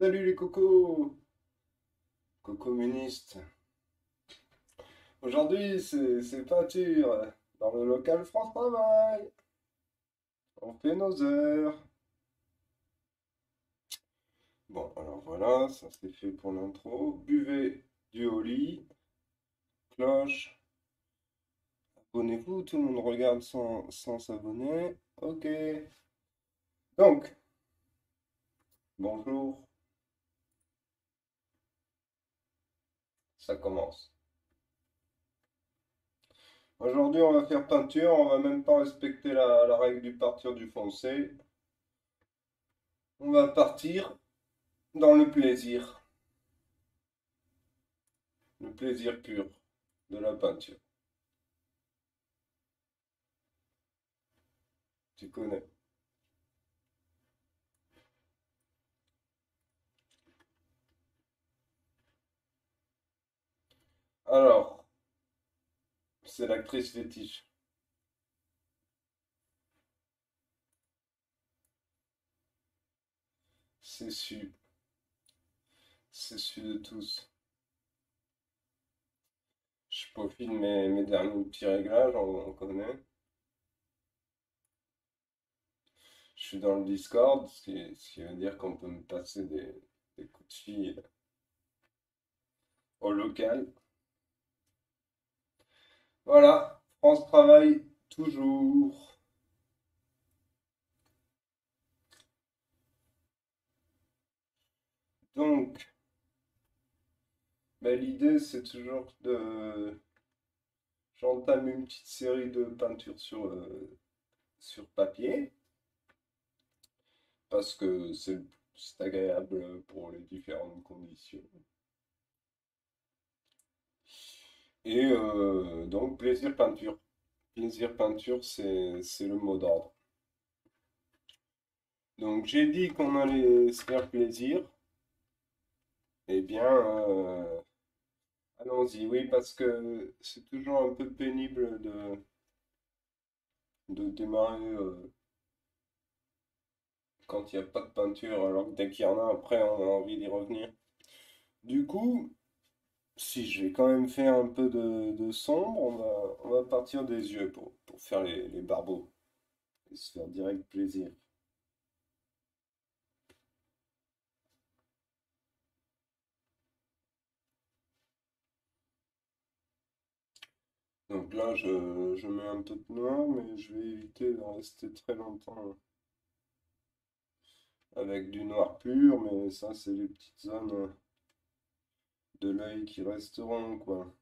Salut les cocos, coco-communistes. Aujourd'hui, c'est peinture dans le local France Travail. On fait nos heures. Bon, alors voilà, ça c'est fait pour l'intro. Buvez du au lit, cloche. Abonnez-vous, tout le monde regarde sans s'abonner. Ok. Donc, bonjour, ça commence. Aujourd'hui, on va faire peinture, on va même pas respecter la règle du partir du foncé. On va partir dans le plaisir pur de la peinture. Tu connais. Alors, c'est l'actrice fétiche. C'est su. C'est su de tous. Je peaufine mes derniers petits réglages, on connaît. Je suis dans le Discord, ce qui veut dire qu'on peut me passer des coups de fil au local. Voilà, France travaille toujours. Donc, ben, l'idée c'est toujours de... J'entame une petite série de peintures sur papier, parce que c'est agréable pour les différentes conditions. Et donc, plaisir peinture. Plaisir peinture, c'est le mot d'ordre. Donc, j'ai dit qu'on allait se faire plaisir. Eh bien, allons-y. Oui, parce que c'est toujours un peu pénible de démarrer quand il n'y a pas de peinture, alors que dès qu'il y en a, après, on a envie d'y revenir. Du coup, si je vais quand même faire un peu de sombre, on va partir des yeux pour faire les barbeaux et se faire direct plaisir. Donc là, je mets un peu de noir, mais je vais éviter de rester très longtemps avec du noir pur, mais ça, c'est les petites zones de l'œil qui resteront, quoi.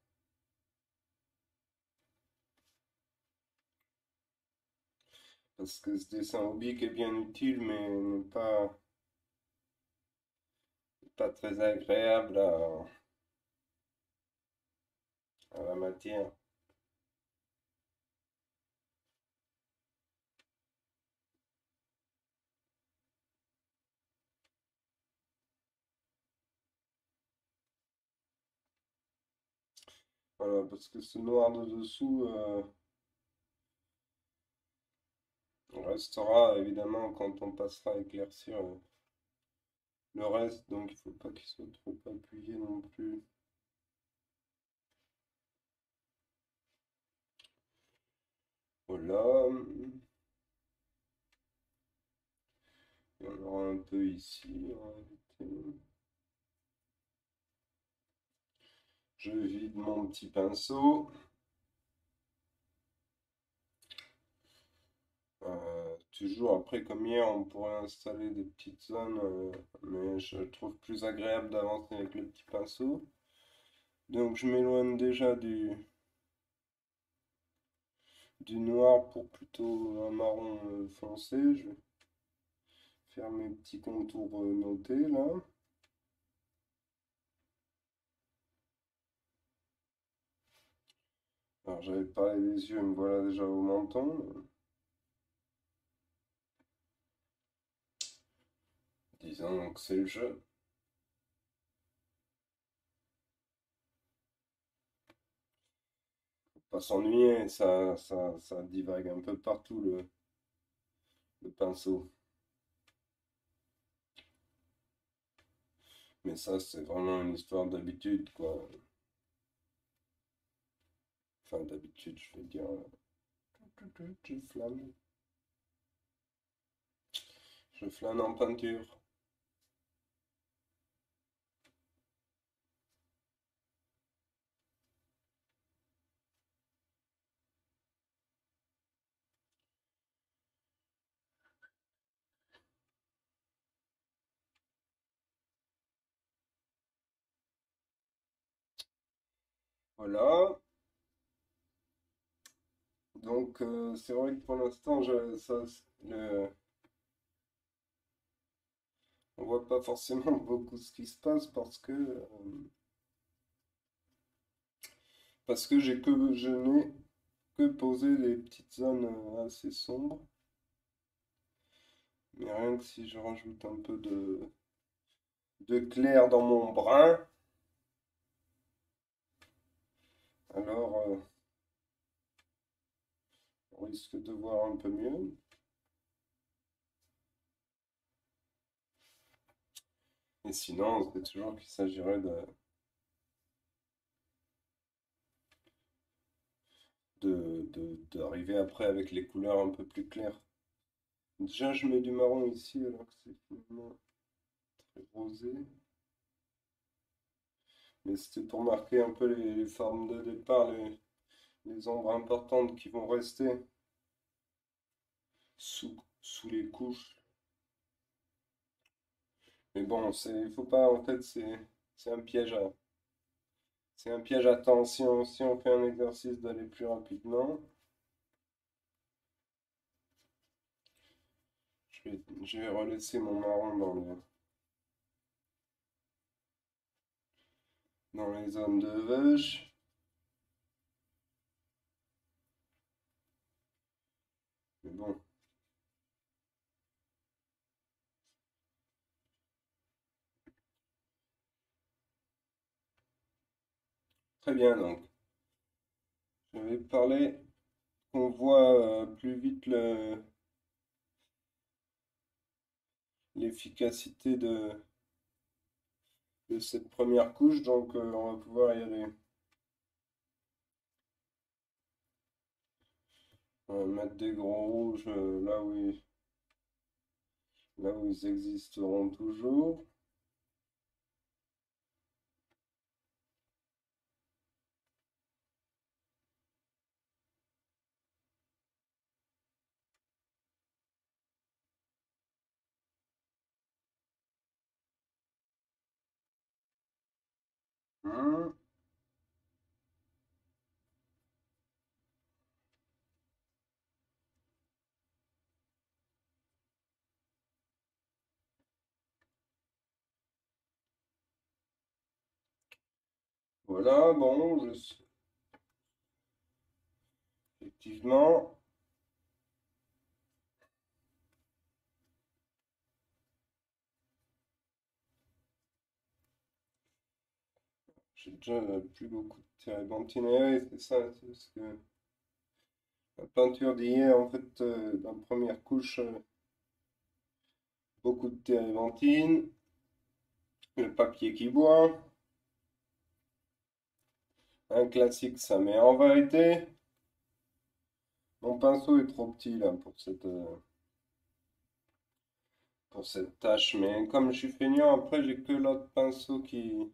Parce que ce dessin au bic est bien utile, mais n'est pas très agréable à la matière. Voilà, parce que ce noir de dessous restera évidemment quand on passera à éclaircir le reste, donc il faut pas qu'il soit trop appuyé non plus. Voilà. Il y en aura un peu ici en réalité. Je vide mon petit pinceau. Toujours après, comme hier, on pourrait installer des petites zones, mais je trouve plus agréable d'avancer avec le petit pinceau. Donc je m'éloigne déjà du noir pour plutôt un marron foncé. Je vais faire mes petits contours notés là. Alors j'avais parlé des yeux, me voilà déjà au menton. Disons que c'est le jeu. Pas s'ennuyer, ça divague un peu partout le pinceau. Mais ça, c'est vraiment une histoire d'habitude, quoi. Enfin, d'habitude, je vais dire. Je flâne. Je flâne en peinture. Voilà. Donc, c'est vrai que pour l'instant, on voit pas forcément beaucoup ce qui se passe parce que je n'ai que posé des petites zones assez sombres. Mais rien que si je rajoute un peu de clair dans mon brun, alors on risque de voir un peu mieux. Et sinon, c'est toujours qu'il s'agirait d'arriver après avec les couleurs un peu plus claires. Déjà, je mets du marron ici alors que c'est finalement très rosé. Mais c'était pour marquer un peu les formes de départ, les ombres importantes qui vont rester sous les couches. Mais bon, il faut pas, en fait, c'est un piège c'est un piège à temps. Si on fait un exercice d'aller plus rapidement, je vais relaisser mon marron dans les zones de vache. Mais bon, très bien donc. Je vais parler qu'on voit plus vite l'efficacité de cette première couche, donc on va pouvoir y aller. On va mettre des gros rouges là où ils existeront toujours. Hum, Voilà, bon, effectivement, j'ai déjà plus beaucoup de térébenthine. Et oui, c'est ça, c'est parce que la peinture d'hier, en fait, dans la première couche, beaucoup de térébenthine, le papier qui boit, un classique, ça met en vérité. Mon pinceau est trop petit là pour cette tâche, mais comme je suis feignant, après j'ai que l'autre pinceau qui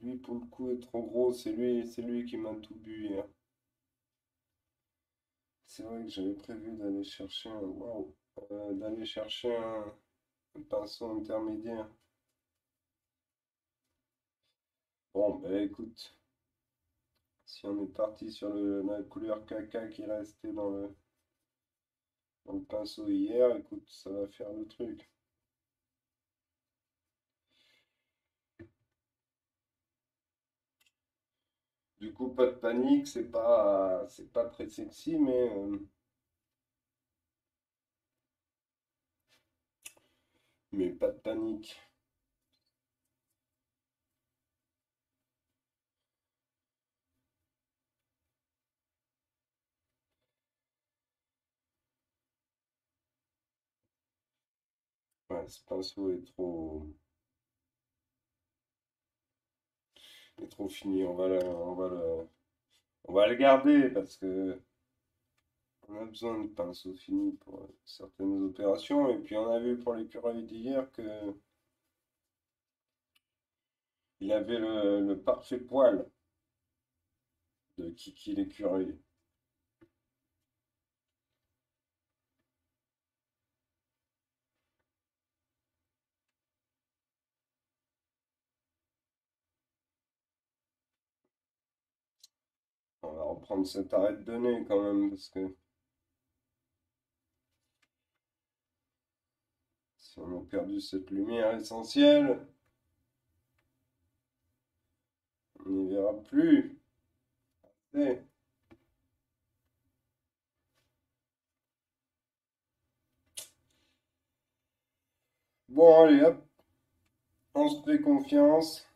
lui pour le coup est trop gros, c'est lui qui m'a tout bu hier. C'est vrai que j'avais prévu d'aller chercher d'aller chercher un pinceau intermédiaire. Bon, bah écoute, si on est parti sur la couleur caca qui restait dans le pinceau hier, écoute, ça va faire le truc. Du coup, pas de panique, c'est pas très sexy, mais pas de panique. Ouais, ce pinceau est trop fini. On va le garder parce que on a besoin de pinceau fini pour certaines opérations. Et puis on a vu pour l'écureuil d'hier que il avait le parfait poil de Kiki l'écureuil. On va reprendre cette arête de nez quand même parce que si on a perdu cette lumière essentielle, on n'y verra plus. Eh, bon, allez, hop, on se fait confiance.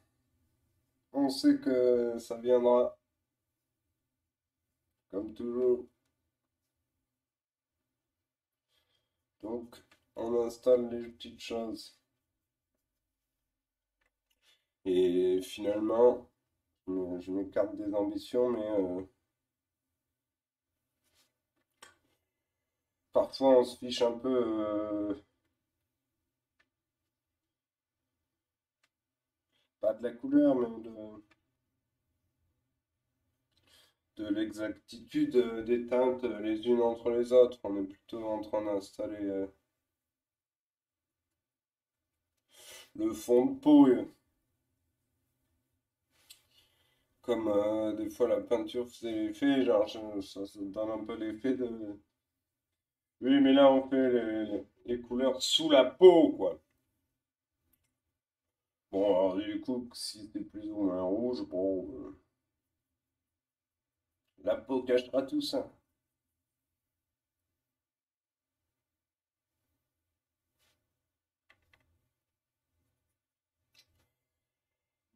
On sait que ça viendra, comme toujours. Donc, on installe les petites choses. Et finalement, je m'écarte des ambitions, mais parfois on se fiche un peu, pas de la couleur, mais de l'exactitude des teintes les unes entre les autres. On est plutôt en train d'installer le fond de peau, comme des fois la peinture faisait l'effet, genre ça donne un peu l'effet de... Oui, mais là on fait les couleurs sous la peau, quoi. Bon, alors du coup, si c'est plus ou moins rouge, bon, la peau cachera tout ça.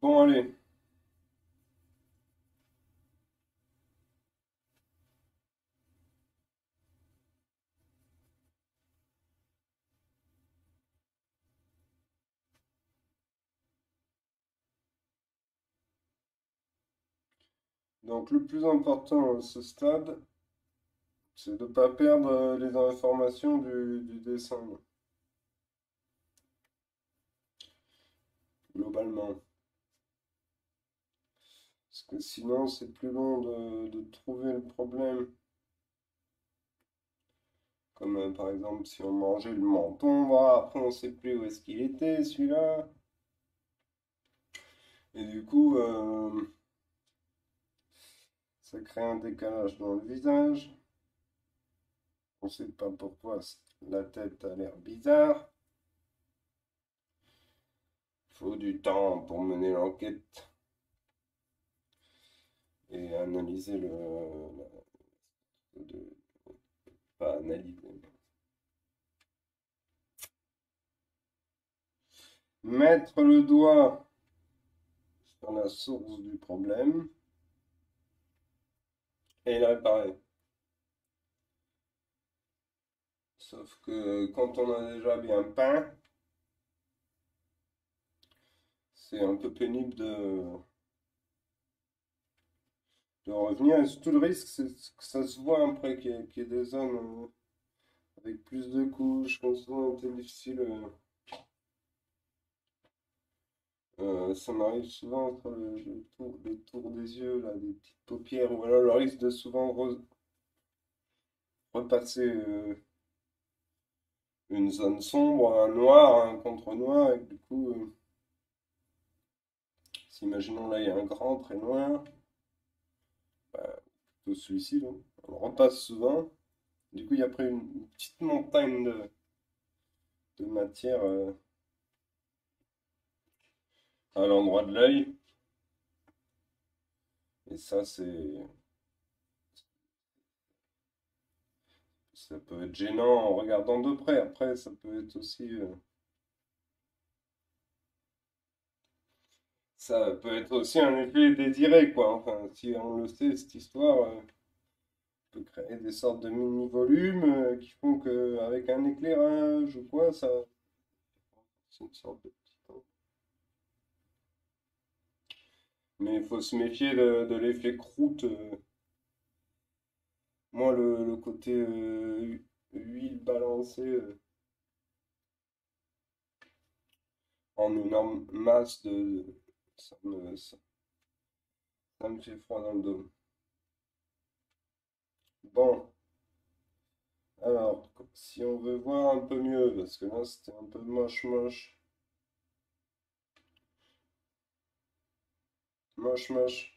Bon, allez. Donc le plus important à ce stade, c'est de ne pas perdre les informations du dessin, globalement. Parce que sinon, c'est plus long de trouver le problème. Comme par exemple, si on mangeait le menton, bah, après on sait plus où est-ce qu'il était, celui-là. Et du coup, ça crée un décalage dans le visage. On sait pas pourquoi la tête a l'air bizarre. Faut du temps pour mener l'enquête et analyser pas analyser. Mettre le doigt sur la source du problème et le réparer. Sauf que quand on a déjà bien peint, c'est un peu pénible de revenir. Et tout le risque, c'est que ça se voit après qu'il y ait des zones avec plus de couches, qu'on soit un peu difficile. Ça m'arrive souvent entre le tour des yeux, là, des petites paupières, ou alors le risque de souvent repasser une zone sombre, un noir, un contre-noir, et du coup, si imaginons là il y a un grand très noir, bah, plutôt celui-ci, là, on le repasse souvent, du coup il y a après une petite montagne de matière à l'endroit de l'œil, et ça ça peut être gênant en regardant de près, après ça peut être aussi... ça peut être aussi un effet désiré, quoi. Enfin, si on le sait, cette histoire peut créer des sortes de mini-volumes qui font que avec un éclairage ou quoi, ça. C'est une sorte de petit angle. Mais il faut se méfier de l'effet croûte. Moi, le côté huile balancée en énorme masse ça me fait froid dans le dos. Bon, alors, si on veut voir un peu mieux, parce que là c'était un peu moche, moche, moche, moche.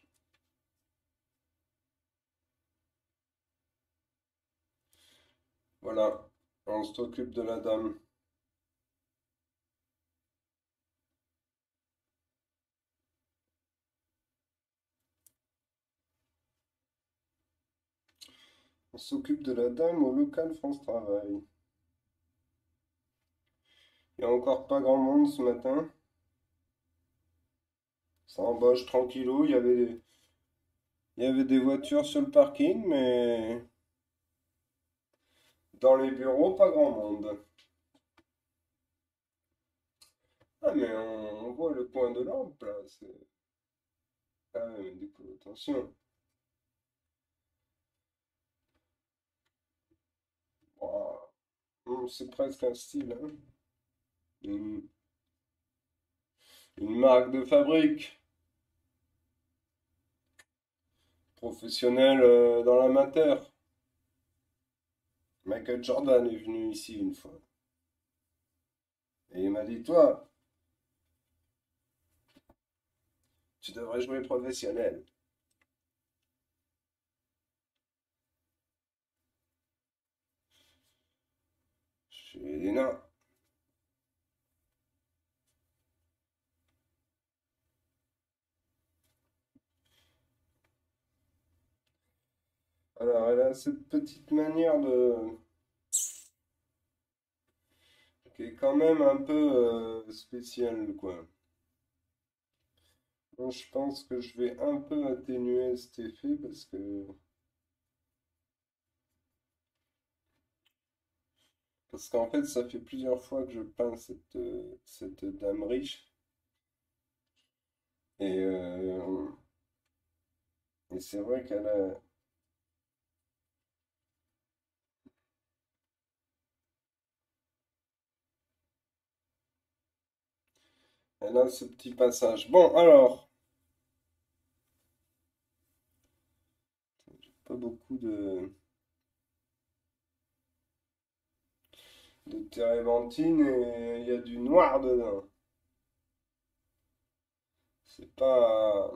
Voilà, on s'occupe de la dame. On s'occupe de la dame au local France Travail. Il n'y a encore pas grand monde ce matin. Ça embauche tranquillou. Il y avait des voitures sur le parking, mais dans les bureaux, pas grand monde. Ah, mais on voit le coin de lampe là. Ah, ouais, mais du coup, attention. Ouah, c'est presque un style, hein. Une, une marque de fabrique. Professionnelle dans l'amateur. Michael Jordan est venu ici une fois. Et il m'a dit, toi, tu devrais jouer professionnel. J'ai dit non. Alors, elle a cette petite manière qui est quand même un peu spéciale, quoi. Bon, je pense que je vais un peu atténuer cet effet parce qu'en fait, ça fait plusieurs fois que je peins cette dame riche. Et, euh, et c'est vrai elle a ce petit passage. Bon, alors, pas beaucoup de térébenthine et il y a du noir dedans. C'est pas.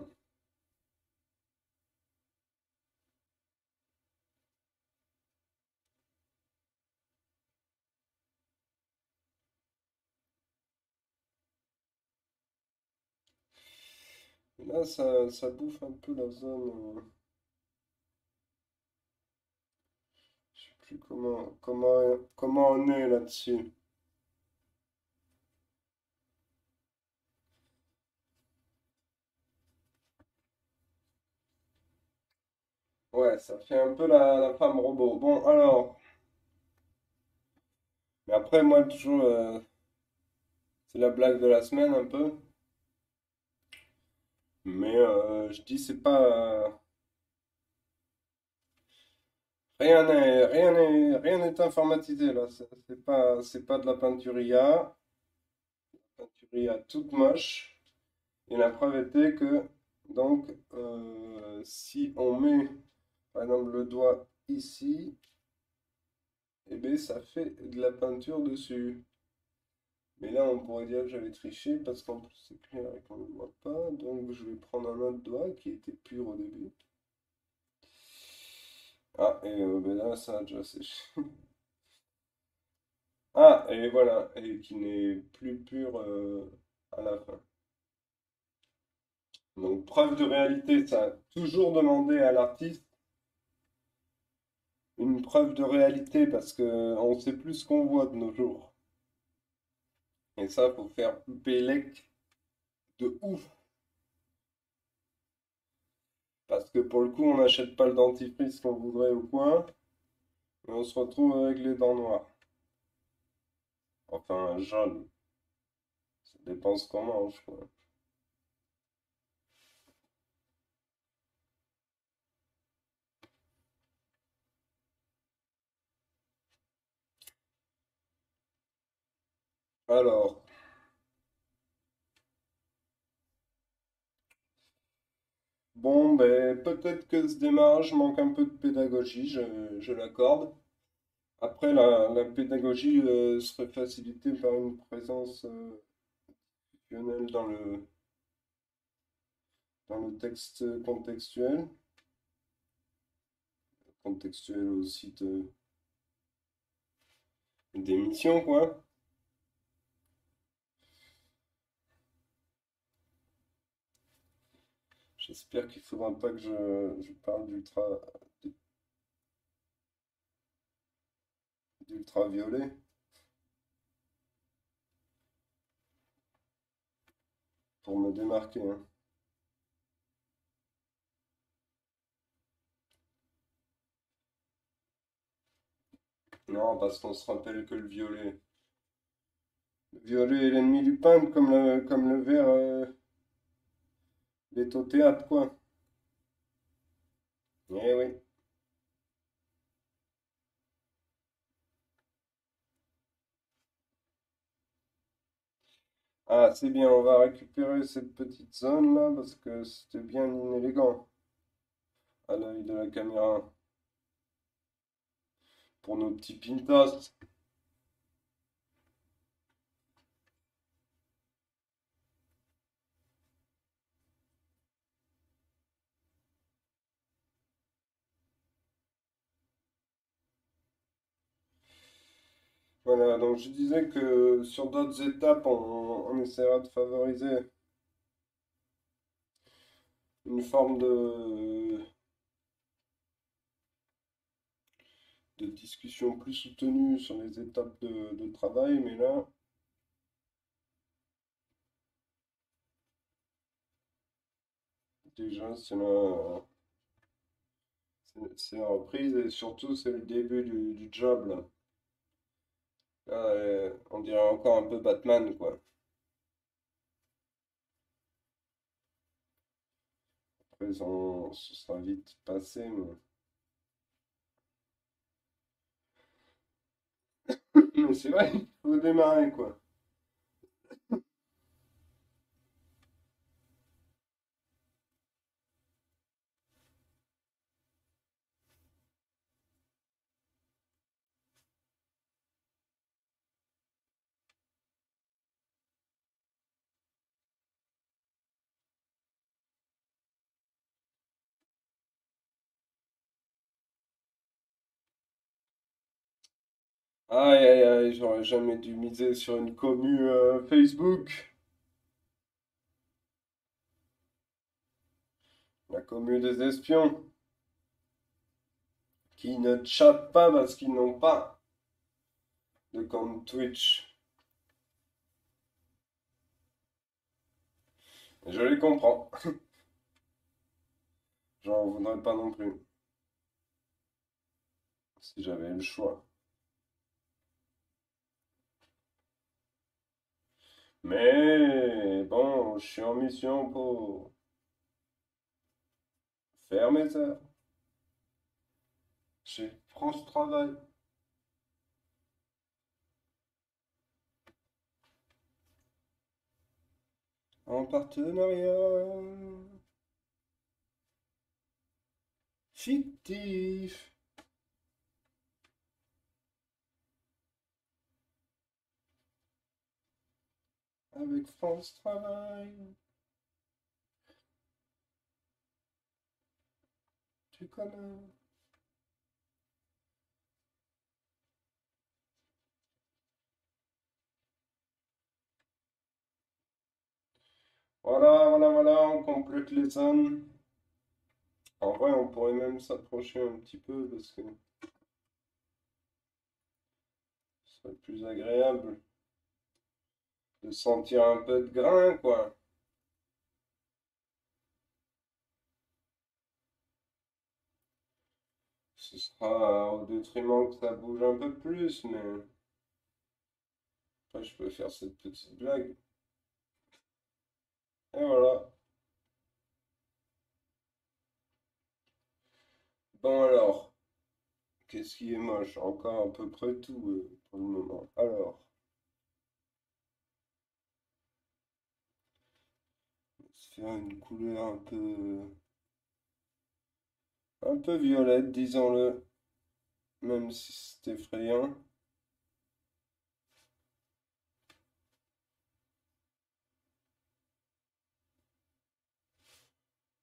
Là, ça bouffe un peu la zone. Je sais plus comment on est là-dessus. Ouais, ça fait un peu la femme robot. Bon, alors. Mais après, moi, toujours, c'est la blague de la semaine un peu. Mais je dis, c'est pas. Rien n'est informatisé là. C'est pas de la peinture IA. Peinture IA toute moche. Et la preuve était que, donc, si on met, par exemple, le doigt ici, eh bien, ça fait de la peinture dessus. Mais là, on pourrait dire que j'avais triché parce qu'en plus, c'est clair et qu'on ne le voit pas. Donc, je vais prendre un autre doigt qui était pur au début. Ah, et ben là, ça a déjà séché. Ah, et voilà, et qui n'est plus pur à la fin. Donc, preuve de réalité, ça a toujours demandé à l'artiste une preuve de réalité parce que on sait plus ce qu'on voit de nos jours. Et ça, faut faire bellec de ouf. Parce que pour le coup, on n'achète pas le dentifrice qu'on voudrait au coin, mais on se retrouve avec les dents noires. Enfin, jaunes. dépend ce qu'on mange, quoi. Alors, bon, ben, peut-être que ce démarrage manque un peu de pédagogie, je l'accorde. Après, la pédagogie serait facilitée par une présence fonctionnelle dans le texte contextuel, contextuel au site d'émission, quoi. J'espère qu'il faudra pas que je parle d'ultraviolet pour me démarquer, hein. Non, parce qu'on se rappelle que le violet. Le violet est l'ennemi du peintre, comme le vert est au théâtre, quoi. Eh oui. Ah, c'est bien, on va récupérer cette petite zone-là, parce que c'était bien inélégant à l'œil de la caméra. Pour nos petits pintas. Voilà, donc je disais que sur d'autres étapes, on essaiera de favoriser une forme de discussion plus soutenue sur les étapes de travail, mais là, déjà, c'est la reprise et surtout, c'est le début du job, là. Là, on dirait encore un peu Batman, quoi. Après, ce sera vite passé, mais c'est vrai, il faut démarrer, quoi. Aïe, aïe, aïe, j'aurais jamais dû miser sur une commu Facebook. La commu des espions, qui ne chatent pas parce qu'ils n'ont pas de compte Twitch. Je les comprends. J'en voudrais pas non plus, si j'avais le choix. Mais bon, je suis en mission pour faire mes heures. Chez France Travail. En partenariat fictif avec France Travail. Tu connais. Voilà, voilà, voilà, on complète les zones. En vrai, on pourrait même s'approcher un petit peu parce que ce serait plus agréable de sentir un peu de grain, quoi. Ce sera au détriment que ça bouge un peu plus, mais après, je peux faire cette petite blague. Et voilà. Bon alors, qu'est-ce qui est moche? Encore à peu près tout pour le moment. Alors, on va se faire une couleur un peu violette, disons-le, même si c'est effrayant.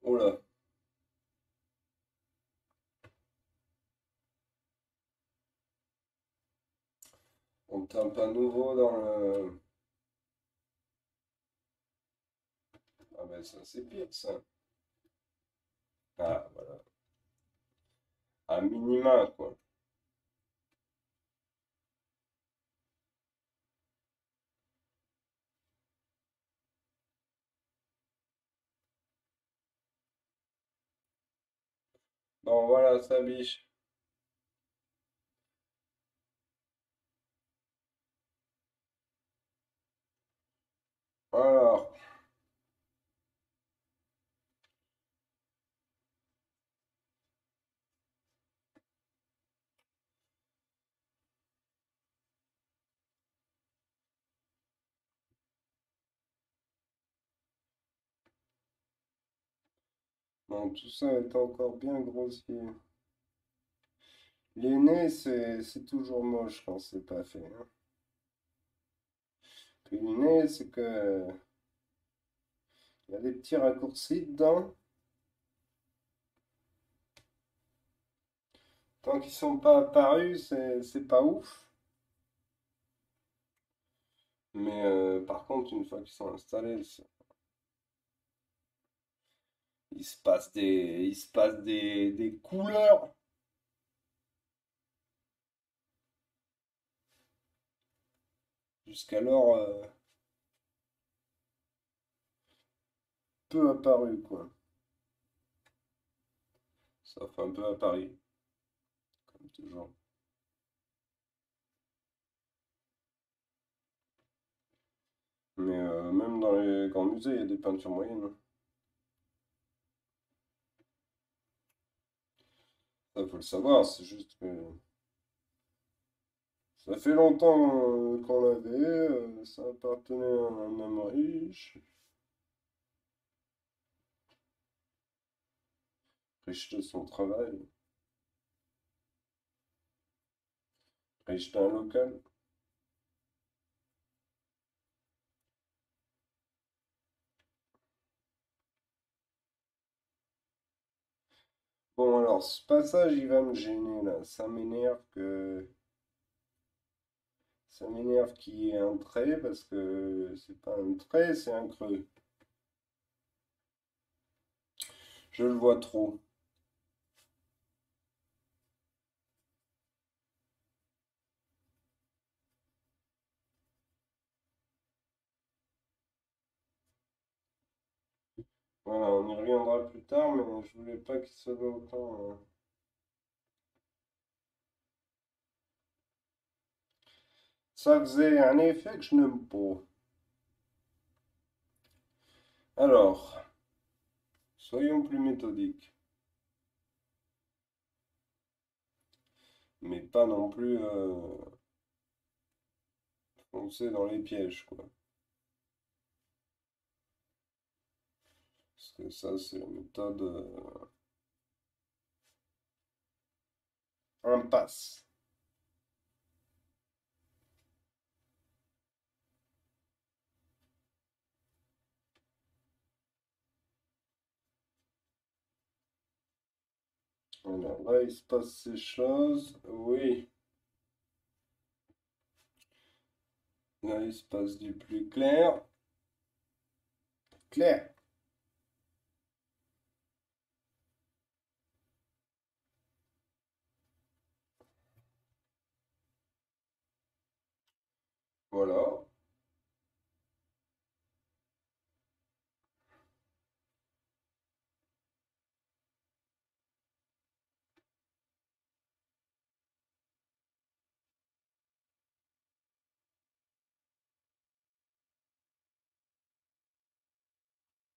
Oh là, on tape à nouveau dans le... Ah ben ça c'est pire ça. Ah voilà. À minima quoi. Bon voilà, ça biche. Alors, bon, tout ça est encore bien grossier. Les nez, c'est toujours moche quand c'est pas fait, hein. Puis le nez, c'est que il y a des petits raccourcis dedans. Tant qu'ils sont pas apparus, c'est pas ouf. Mais par contre, une fois qu'ils sont installés, il se passe des couleurs. Jusqu'alors, peu apparus, quoi. Ça fait un peu à Paris, comme toujours. Mais même dans les grands musées, il y a des peintures moyennes, hein. Ça, faut le savoir, c'est juste que ça fait longtemps qu'on l'avait, ça appartenait à un homme riche, riche de son travail, riche d'un local. Bon, alors, ce passage, il va me gêner, là. Ça m'énerve qu'il y ait un trait, parce que c'est pas un trait, c'est un creux. Je le vois trop. Voilà, on y reviendra plus tard, mais je voulais pas qu'il soit autant. Ça faisait un effet que je n'aime pas. Alors, soyons plus méthodiques, mais pas non plus foncer dans les pièges, quoi. Parce que ça, c'est la méthode impasse. Alors là, il se passe ces choses. Oui, là, il se passe du plus clair. Clair. Voilà.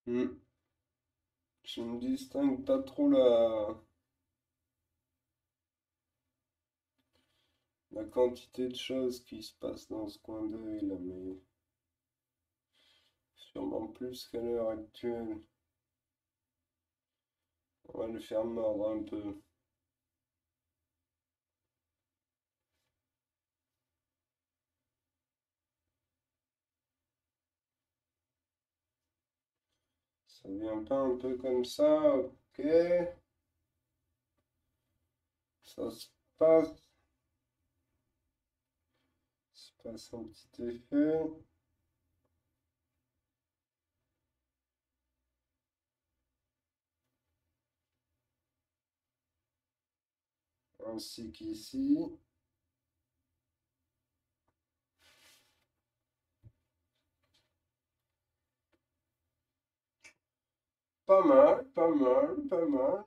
Hmm. Je ne distingue pas trop la quantité de choses qui se passent dans ce coin d'œil là, mais sûrement plus qu'à l'heure actuelle. On va le faire mordre un peu. Ça vient pas un peu comme ça, ok. Ça se passe un petit effet. Ainsi qu'ici. Pas mal, pas mal, pas mal.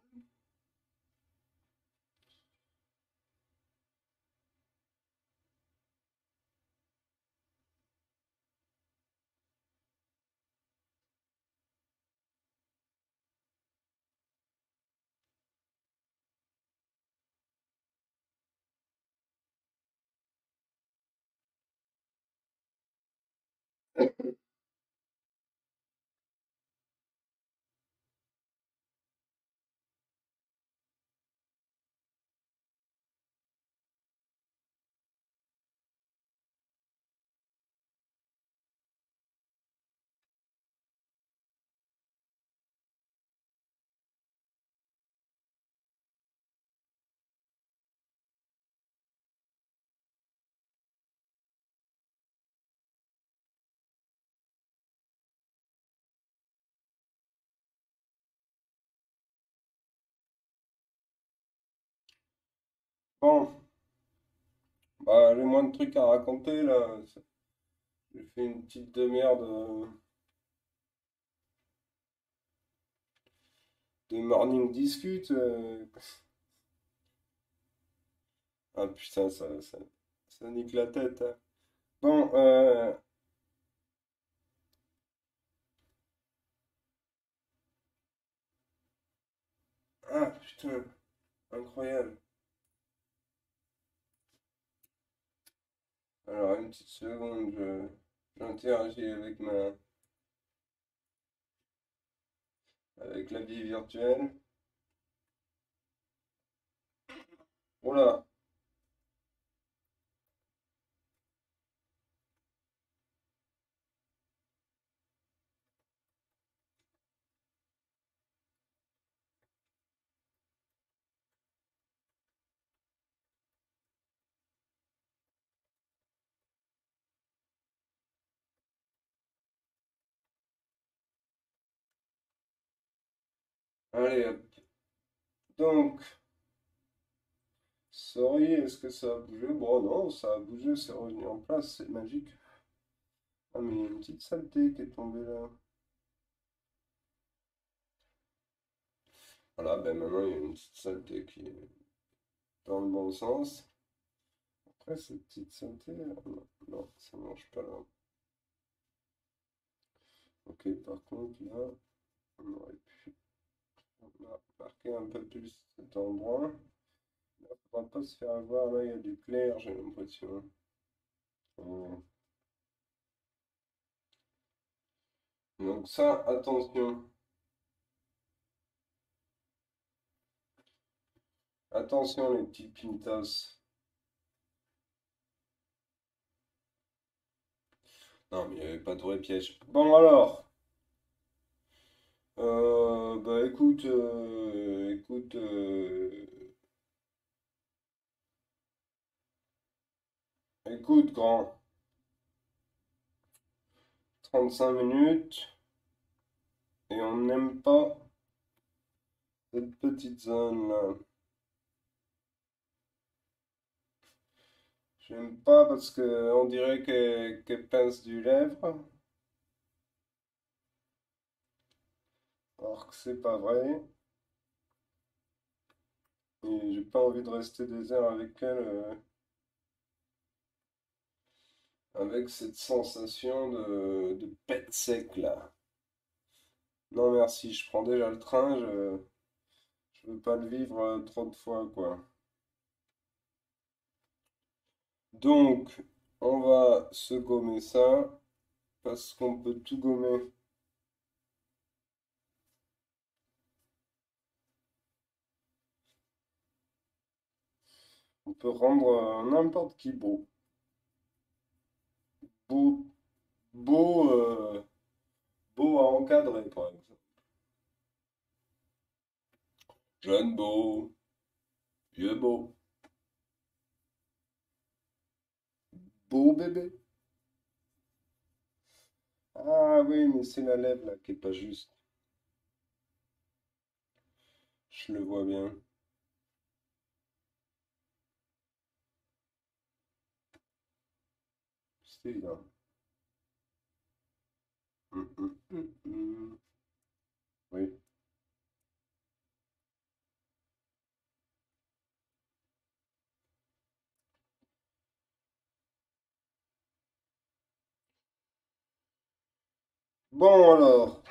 Bon, bah j'ai moins de trucs à raconter là. J'ai fait une petite demi-heure de morning discute. Ah putain, ça nique la tête, hein. Bon, ah putain, incroyable. Alors, une petite seconde, j'interagis avec la vie virtuelle. Oula, allez hop. Donc, sorry, est-ce que ça a bougé? Bon, non, ça a bougé, c'est revenu en place, c'est magique. Ah, mais il y a une petite saleté qui est tombée là. Voilà, ben maintenant il y a une petite saleté qui est dans le bon sens. Après, cette petite saleté, non, non, ça marche pas là. Ok, par contre, là, on aurait pu marquer un peu plus cet endroit. Là, faudra pas se faire avoir, là, il y a du clair, j'ai l'impression. Donc ça, attention. Attention les petits pintos. Non, mais il n'y avait pas de vrai piège. Bon alors, bah écoute grand, 35 minutes et on n'aime pas cette petite zone là. J'aime pas parce que on dirait qu'elle pince du lèvre, alors que c'est pas vrai. Et j'ai pas envie de rester des heures avec elle, avec cette sensation de pet sec là. Non merci, je prends déjà le train, je veux pas le vivre trop de fois, quoi. Donc, on va se gommer ça, parce qu'on peut tout gommer. On peut rendre n'importe qui beau. Beau, beau, beau à encadrer, par exemple. Jeune beau, vieux beau, beau bébé. Ah oui, mais c'est la lèvre là qui est pas juste. Je le vois bien. C'est évident. Oui. Bon alors,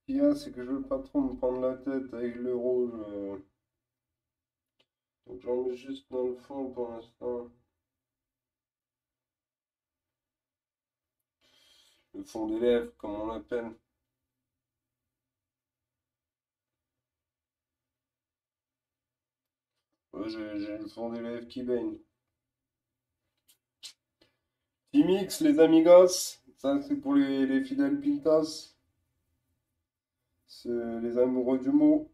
ce qu'il y a, c'est que je veux pas trop me prendre la tête avec le rouge. Donc j'en mets juste dans le fond pour l'instant. Le fond des lèvres, comme on l'appelle. Ouais, j'ai le fond des lèvres qui baigne. Timix, les amigos. Ça, c'est pour les fidèles pintas. C'est les amoureux du mot.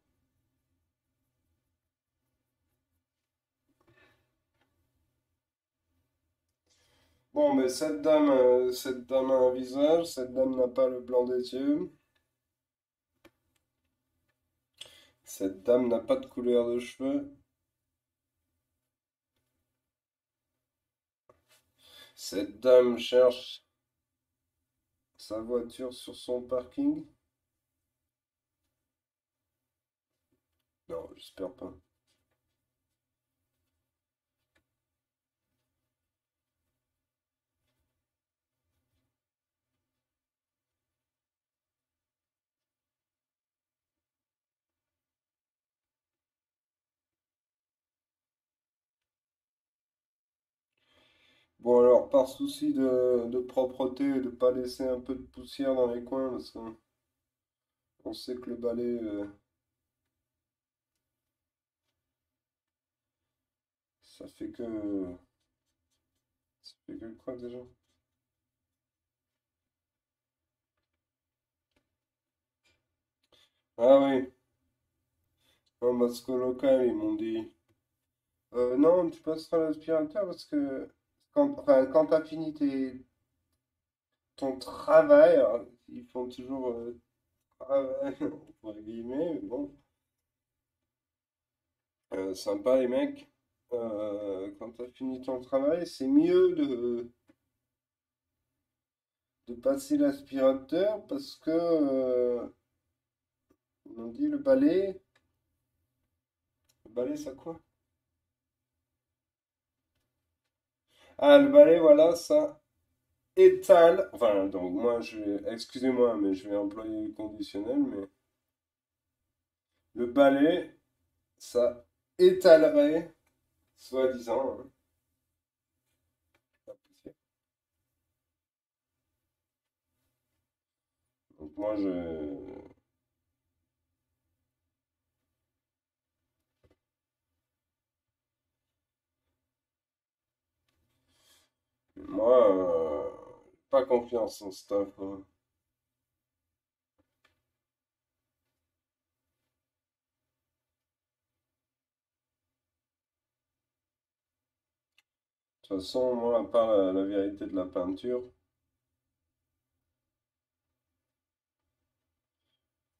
Bon, mais cette dame a un visage. Cette dame n'a pas le blanc des yeux. Cette dame n'a pas de couleur de cheveux. Cette dame cherche sa voiture sur son parking. Non, j'espère pas. Bon, alors, par souci de propreté et de pas laisser un peu de poussière dans les coins, parce qu'on sait que le balai, ça fait que... Ça fait que quoi déjà? Ah oui, un masque local, ils m'ont dit. Non, tu passeras l'aspirateur parce que quand t'as fini ton travail, alors, ils font toujours travail, entre guillemets, mais bon, sympa les mecs. Quand t'as fini ton travail, c'est mieux de passer l'aspirateur parce que, ils m'ont dit le balai ça quoi? Ah, le balai, voilà, ça étale, enfin, donc moi, excusez-moi, mais je vais employer le conditionnel, mais le balai, ça étalerait, soi-disant, hein, la poussière. Donc moi, pas confiance en stuff, hein. De toute façon, moi, à part la vérité de la peinture,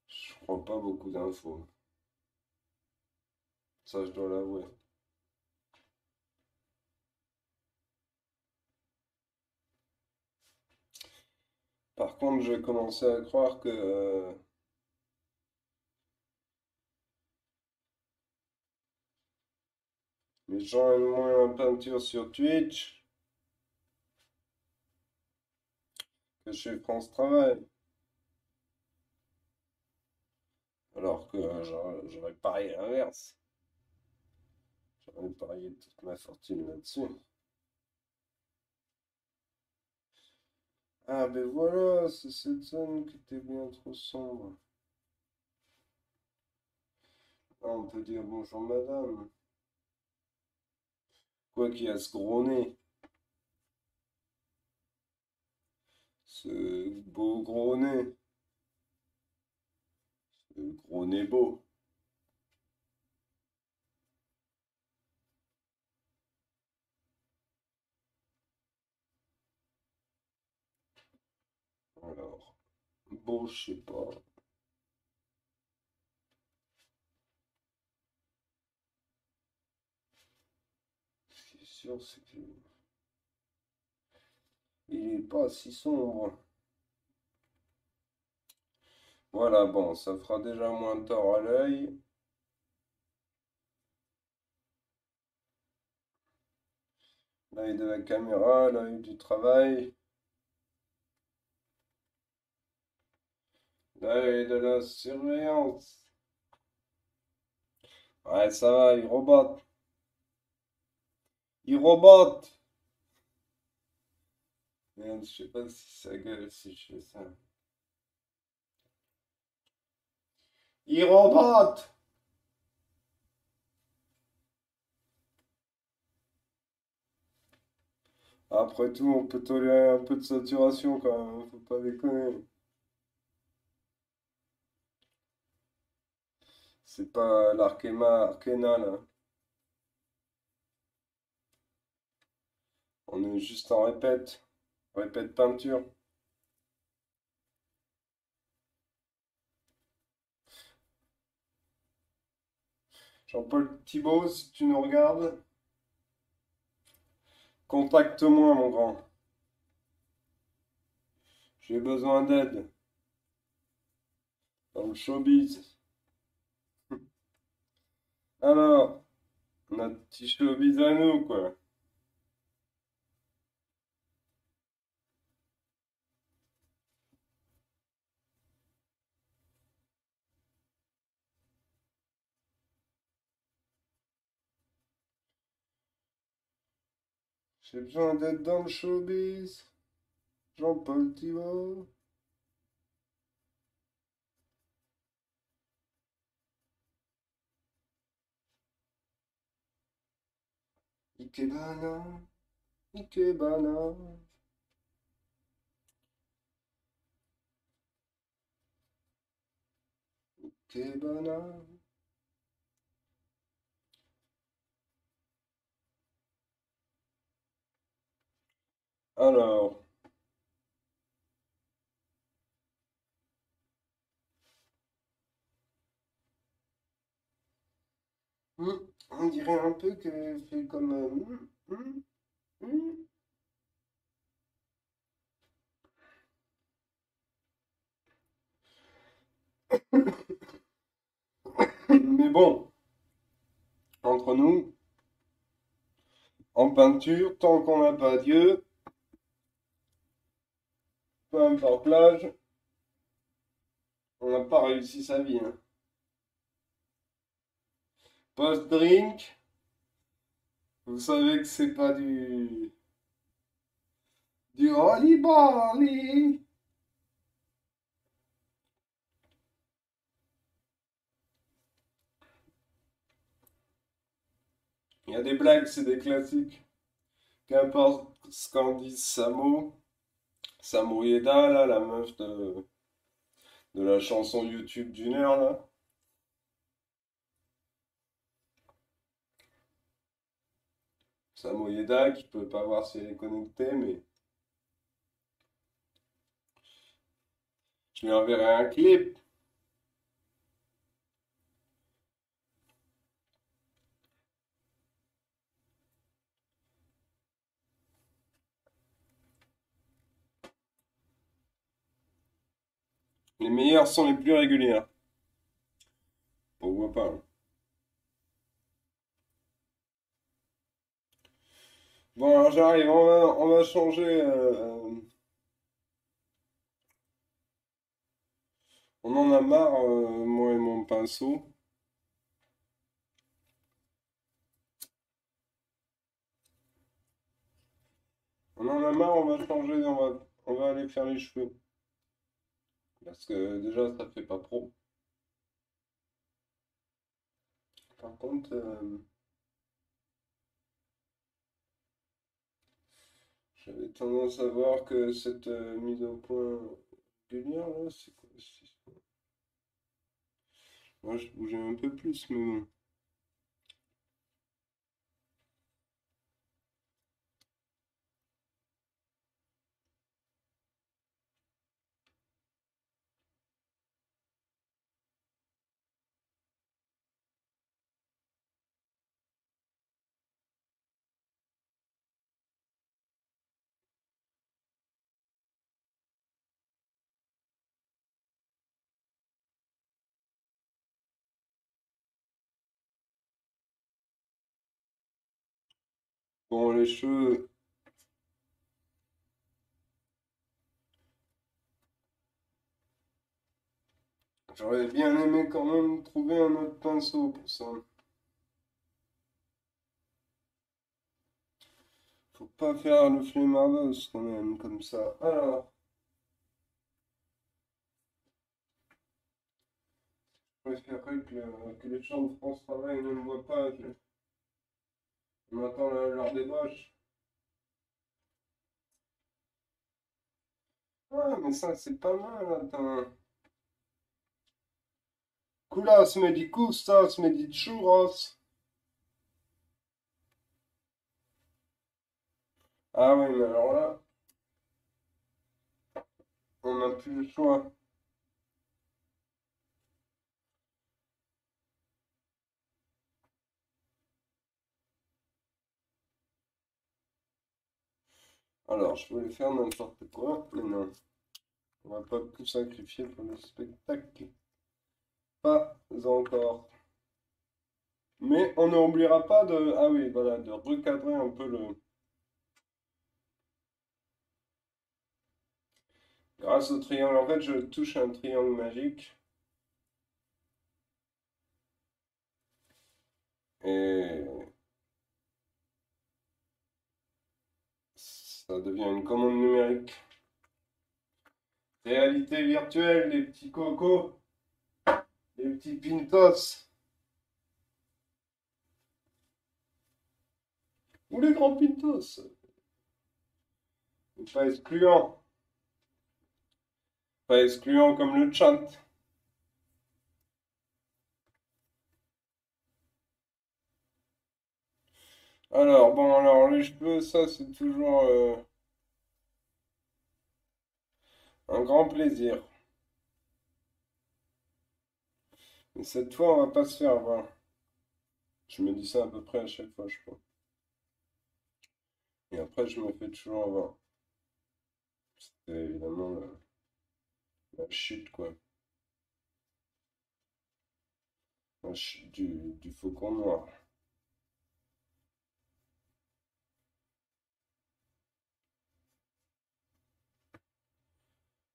je crois pas beaucoup d'infos. Ça, je dois l'avouer. Par contre, j'ai commencé à croire que Les gens aiment moins la peinture sur Twitch que chez France Travail. Alors que j'aurais parié l'inverse. J'aurais parié toute ma fortune là-dessus. Ah ben voilà, c'est cette zone qui était bien trop sombre. Ah, on peut dire bonjour madame. Quoi qu'il y a ce gros nez. Ce beau gros nez. Ce gros nez beau. Alors, beau, je sais pas. Ce qui est sûr, c'est qu'il est pas si sombre. Voilà, bon, ça fera déjà moins tort à l'œil. L'œil de la caméra, l'œil du travail, l'œil de la surveillance. Ouais, ça va, il robote. Il robote. Merde, je sais pas si ça gueule si je fais ça. Il robote. Après tout, on peut tolérer un peu de saturation quand même, hein, faut pas déconner. C'est pas Arkema là. On est juste en répète. Répète peinture. Jean-Paul Thibault, si tu nous regardes, contacte-moi, mon grand. J'ai besoin d'aide dans le showbiz. Alors, notre petit showbiz à nous, quoi. J'ai besoin d'être dans le showbiz. Jean-Paul Thibault. Ikebana, Ikebana, Ikebana. Alors, hmm, on dirait un peu que fait comme... hmm. Mais bon, entre nous, en peinture, tant qu'on n'a pas Dieu, peu importe l'âge, on n'a pas réussi sa vie, hein. Post-drink, vous savez que c'est pas du Holy. Il y a des blagues, c'est des classiques. Qu'importe ce qu'en dise Samo Yeda, là, la meuf de la chanson YouTube d'une heure, là. Samo Yeda, qui peut pas voir si elle est connectée, mais je lui enverrai un clip. Les meilleures sont les plus régulières. On voit pas, hein. Bon, alors j'arrive, on va changer. On en a marre, moi et mon pinceau. On en a marre, on va changer, on va aller faire les cheveux. Parce que déjà, ça fait pas pro. Par contre, j'avais tendance à voir que cette mise au point régulière, là, c'est quoi cette histoire. Moi, je bougeais un peu plus, mais bon. Bon, les cheveux, j'aurais bien aimé quand même trouver un autre pinceau pour ça. Faut pas faire le flemmardos quand même, comme ça. Alors, je préférerais que les gens de France Travail ne me voient pas. On attend leur débauche. Ah, mais ça, c'est pas mal, attends. Culas me dit custas, me dit churros. Ah oui, mais alors là, on n'a plus le choix. Alors, je voulais faire n'importe quoi, mais non. On va pas tout sacrifier pour le spectacle. Pas encore. Mais on n'oubliera pas de... Ah oui, voilà, de recadrer un peu le... Grâce au triangle, en fait, je touche un triangle magique. Et ça devient une commande numérique. Réalité virtuelle, les petits cocos, les petits pintos. Ou les grands pintos. Pas excluant. Pas excluant comme le chant. Alors, bon, alors les cheveux, ça c'est toujours un grand plaisir. Mais cette fois, on va pas se faire avoir. Je me dis ça à peu près à chaque fois, je crois. Et après, je me fais toujours avoir. C'est évidemment la chute, quoi. La chute du faucon noir.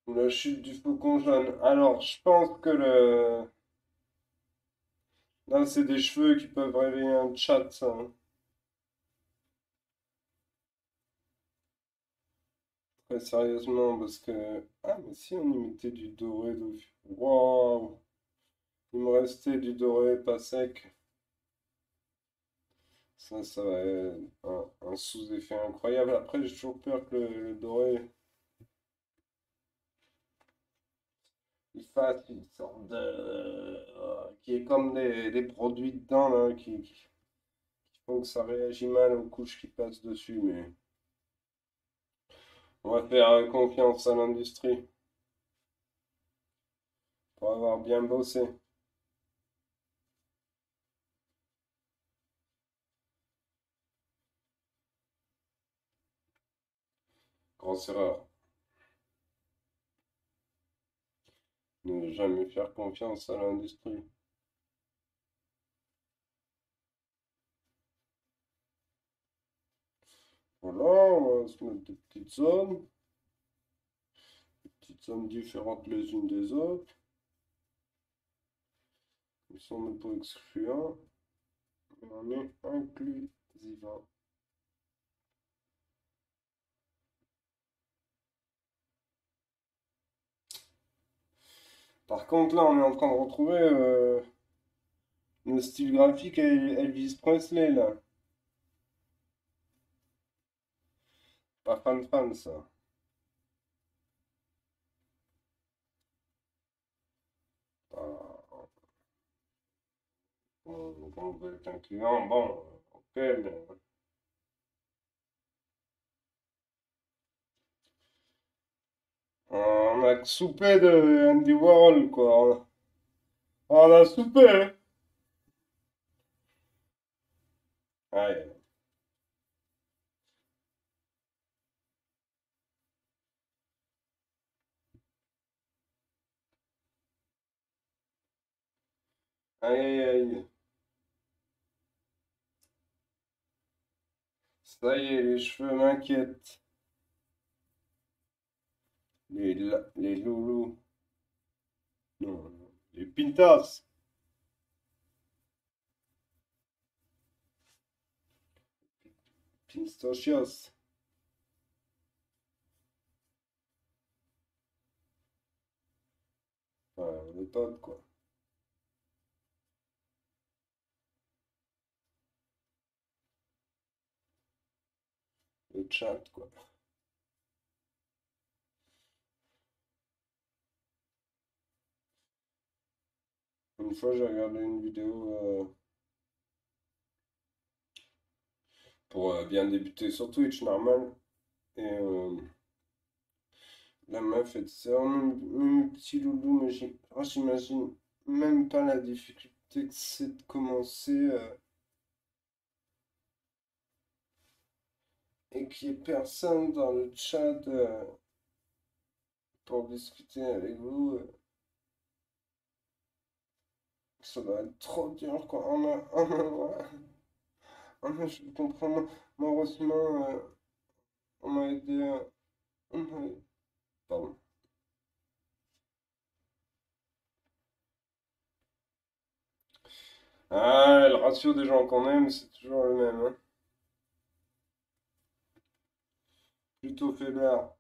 Ou la chute du faucon jaune. Alors, je pense que le... Là, c'est des cheveux qui peuvent réveiller un chat, ça, hein. Très sérieusement, parce que... Ah, mais si on y mettait du doré dessus. Waouh! Il me restait du doré pas sec. Ça va être un sous-effet incroyable. Après, j'ai toujours peur que le doré, il fasse une sorte de... qui est comme des produits dedans, là, qui font que ça réagit mal aux couches qui passent dessus. Mais on va faire confiance à l'industrie pour avoir bien bossé. Grosse erreur. Ne jamais faire confiance à l'industrie. Voilà, on va se mettre des petites zones différentes les unes des autres. Ils sont ne pas excluants. Et on est inclusivant. Par contre, là, on est en train de retrouver le style graphique Elvis Presley, là. Pas fan, ça. Ah, on veut être incluant, bon, ok, mais on a soupé de Andy Warhol, quoi. On a soupé, hein. Aïe, aïe, aïe, aïe. Ça y est, les cheveux m'inquiètent. Les loulous. Non, non. Les pintas. Pistachios. Ouais, les potes, quoi. Le chat, quoi. Une fois, j'ai regardé une vidéo pour bien débuter sur Twitch, normal. Et la meuf, elle disait, oh, même petit loulou, mais j'imagine même pas la difficulté que c'est de commencer et qu'il n'y ait personne dans le chat pour discuter avec vous. Ça doit être trop dur, quoi. Je comprends. Moi, heureusement, on m'a aidé. Pardon. Ah, le ratio des gens qu'on aime, c'est toujours le même, hein. Plutôt faiblard.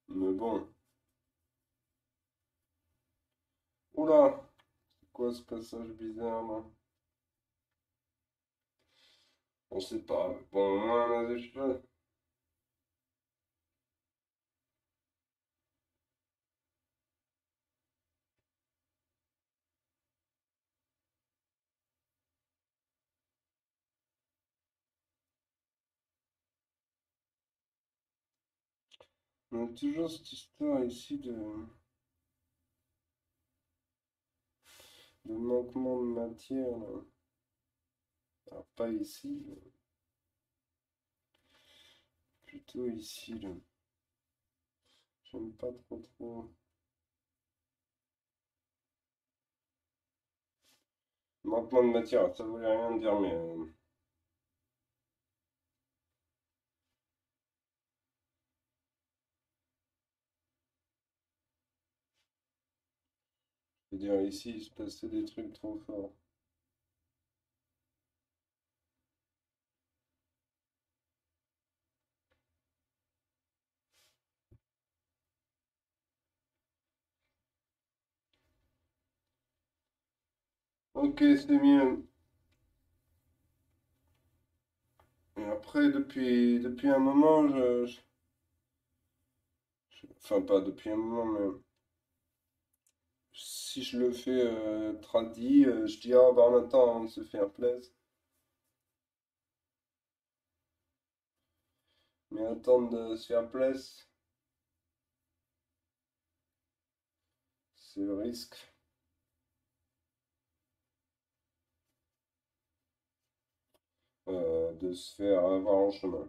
Mais bon. Oula, c'est quoi ce passage bizarre, là? On sait pas. Bon, moi, on a des cheveux. On a toujours cette histoire ici de manquement de matière, là. Alors, pas ici, mais plutôt ici, là. J'aime pas trop. Manquement de matière, ça voulait rien dire, mais je veux dire, ici, il se passait des trucs trop forts. Ok, c'est mieux. Et après, depuis un moment, enfin, pas depuis un moment, mais si je le fais tradi, je dis, ah bah on attend avant de se faire plaisir. Mais attendre de se faire plaisir, c'est le risque de se faire avoir en chemin.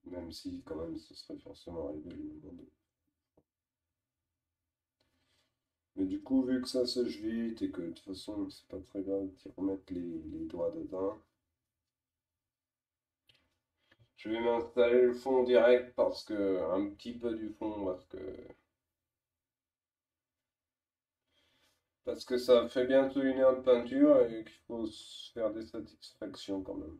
Même si, quand même, ce serait forcément arrivé le moment de. Mais du coup, vu que ça sèche vite et que de toute façon, c'est pas très grave d'y remettre les doigts dedans, Je vais m'installer le fond direct parce que un petit peu du fond parce que ça fait bientôt 1 heure de peinture et qu'il faut se faire des satisfactions quand même.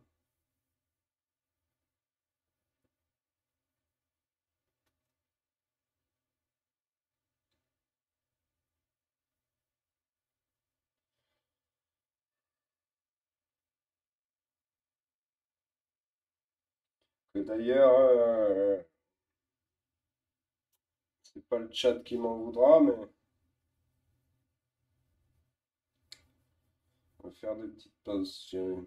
Que d'ailleurs, c'est pas le chat qui m'en voudra, mais on va faire des petites pauses, chérie,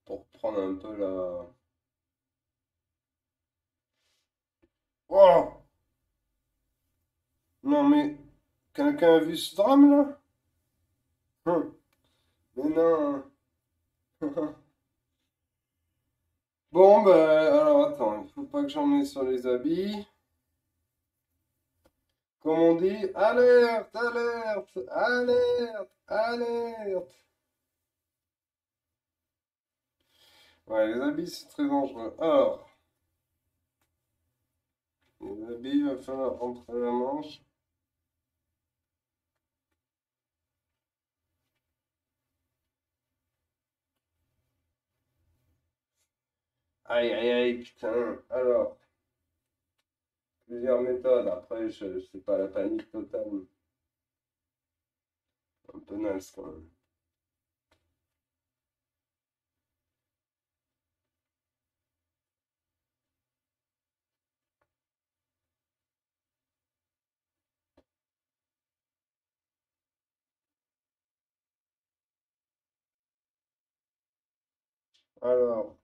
pour prendre un peu la. Oh! Non mais, quelqu'un a vu ce drame là? Mais non! Bon, bah, alors attends, il faut pas que j'en mette sur les habits. Comme on dit, alerte, alerte, alerte, alerte. Ouais, les habits, c'est très dangereux. Alors, les habits, il va falloir rentrer la manche. Aïe, aïe, aïe, putain. Alors, plusieurs méthodes. Après, je c'est pas la panique totale. Un peu naze quand même. Alors,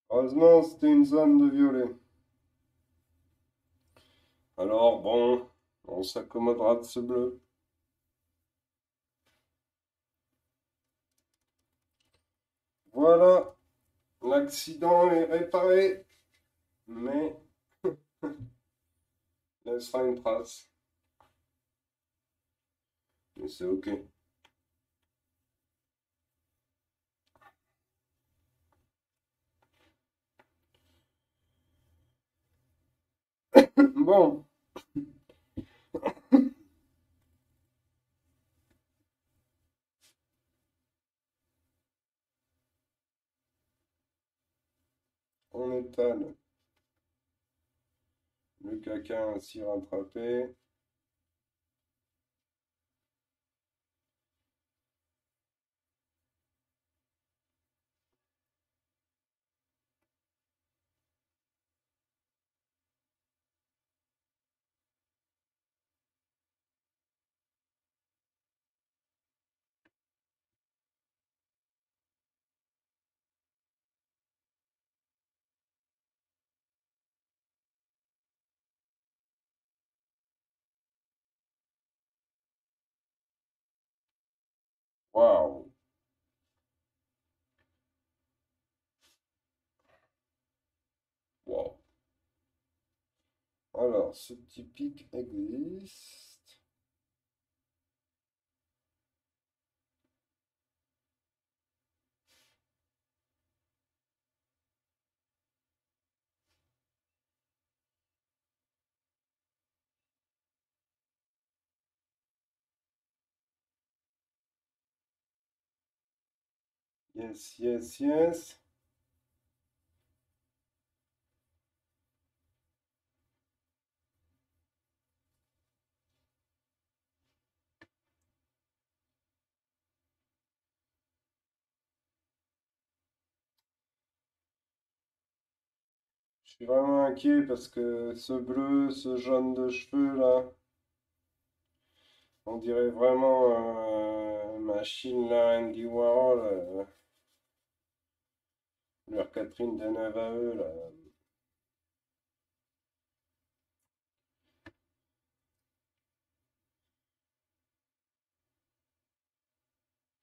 heureusement, c'était une zone de violet. Alors, bon, on s'accommodera de ce bleu. Voilà, l'accident est réparé, mais il laissera une trace. Mais c'est ok. Bon, on étale le caca ainsi rattrapé. Waouh, waouh. Alors, ce petit pic existe. Yes, yes, yes. Je suis vraiment inquiet parce que ce bleu, ce jaune de cheveux là, on dirait vraiment machine là, Andy Warhol, leur Catherine Deneuve à eux là.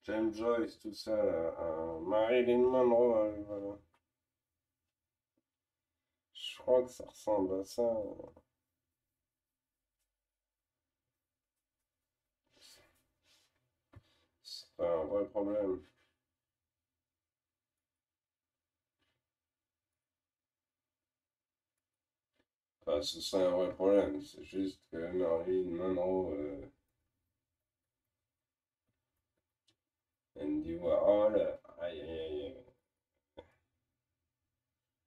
James Joyce, tout ça, là, Marilyn Monroe, voilà. Je crois que ça ressemble à ça. C'est un vrai problème. Enfin, ce serait un vrai problème. C'est juste que Marilyn Monroe, Andy Warhol, aïe aïe aïe.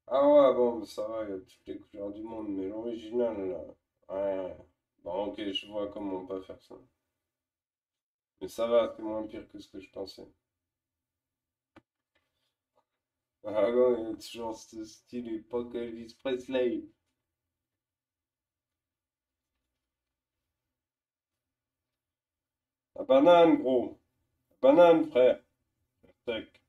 Ah ouais, bon, ça va, il y a toutes les couleurs du monde, mais l'original, là. Ouais. Bon, ok, je vois comment on peut faire ça. Mais ça va, c'est moins pire que ce que je pensais. Ah ouais, il y a toujours ce style époque Elvis Presley. La banane, gros. La banane, frère. Tac.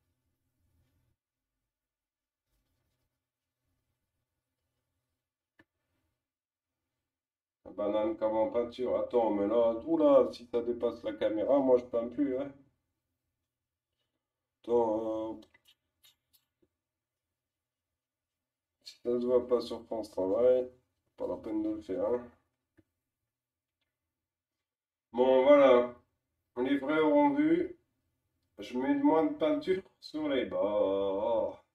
La banane comme en peinture. Attends, mais là, oula, si ça dépasse la caméra, moi je peins plus, hein. Attends, si ça se voit pas sur France Travail, pas la peine de le faire, hein. Bon, voilà. Les vrais auront vu. Je mets moins de peinture sur les bords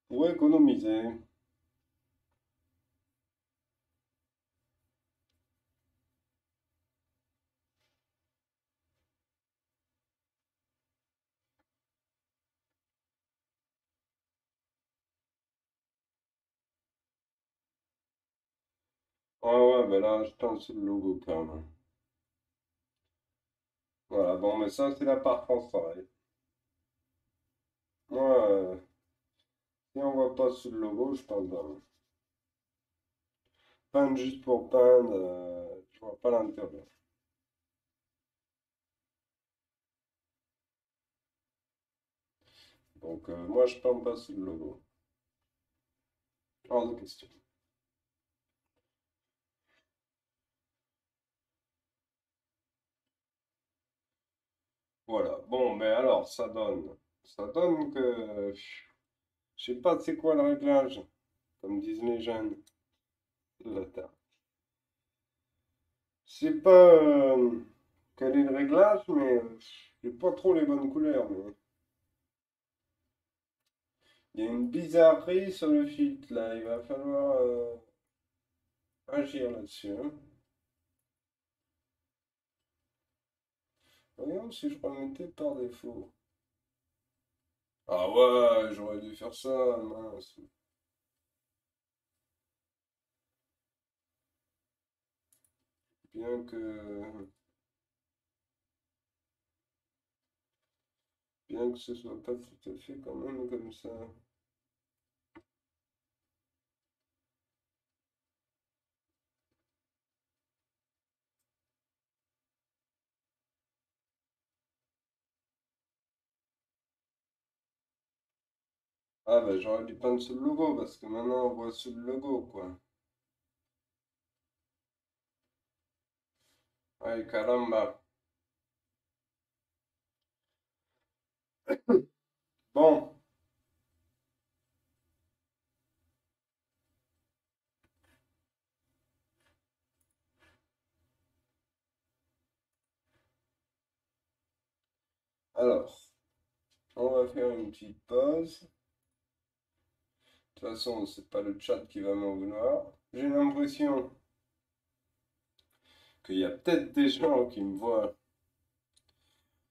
pour économiser. Ouais, ouais, ben là, je peins sur le logo quand même. Voilà, bon, mais ça, c'est la part France Travail. Moi, si on voit pas sur le logo, je peins pas. Peindre juste pour peindre, je vois pas l'intérêt. Donc, moi, je peins pas sur le logo. Hors de question. Voilà, bon, mais alors, ça donne que, je sais pas c'est quoi le réglage, comme disent les jeunes. Là, je sais pas quel est le réglage, mais j'ai pas trop les bonnes couleurs. Mais il y a une bizarrerie sur le filtre là, il va falloir agir là-dessus, hein. Voyons si je remettais par défaut. Ah ouais, j'aurais dû faire ça, mince. Bien que, bien que ce soit pas tout à fait quand même comme ça. Ah bah j'aurais dû peindre sur le logo, parce que maintenant on voit sur le logo, quoi. Allez, caramba. Bon, alors, on va faire une petite pause. De toute façon, c'est pas le chat qui va m'en vouloir. J'ai l'impression qu'il y a peut-être des gens qui me voient.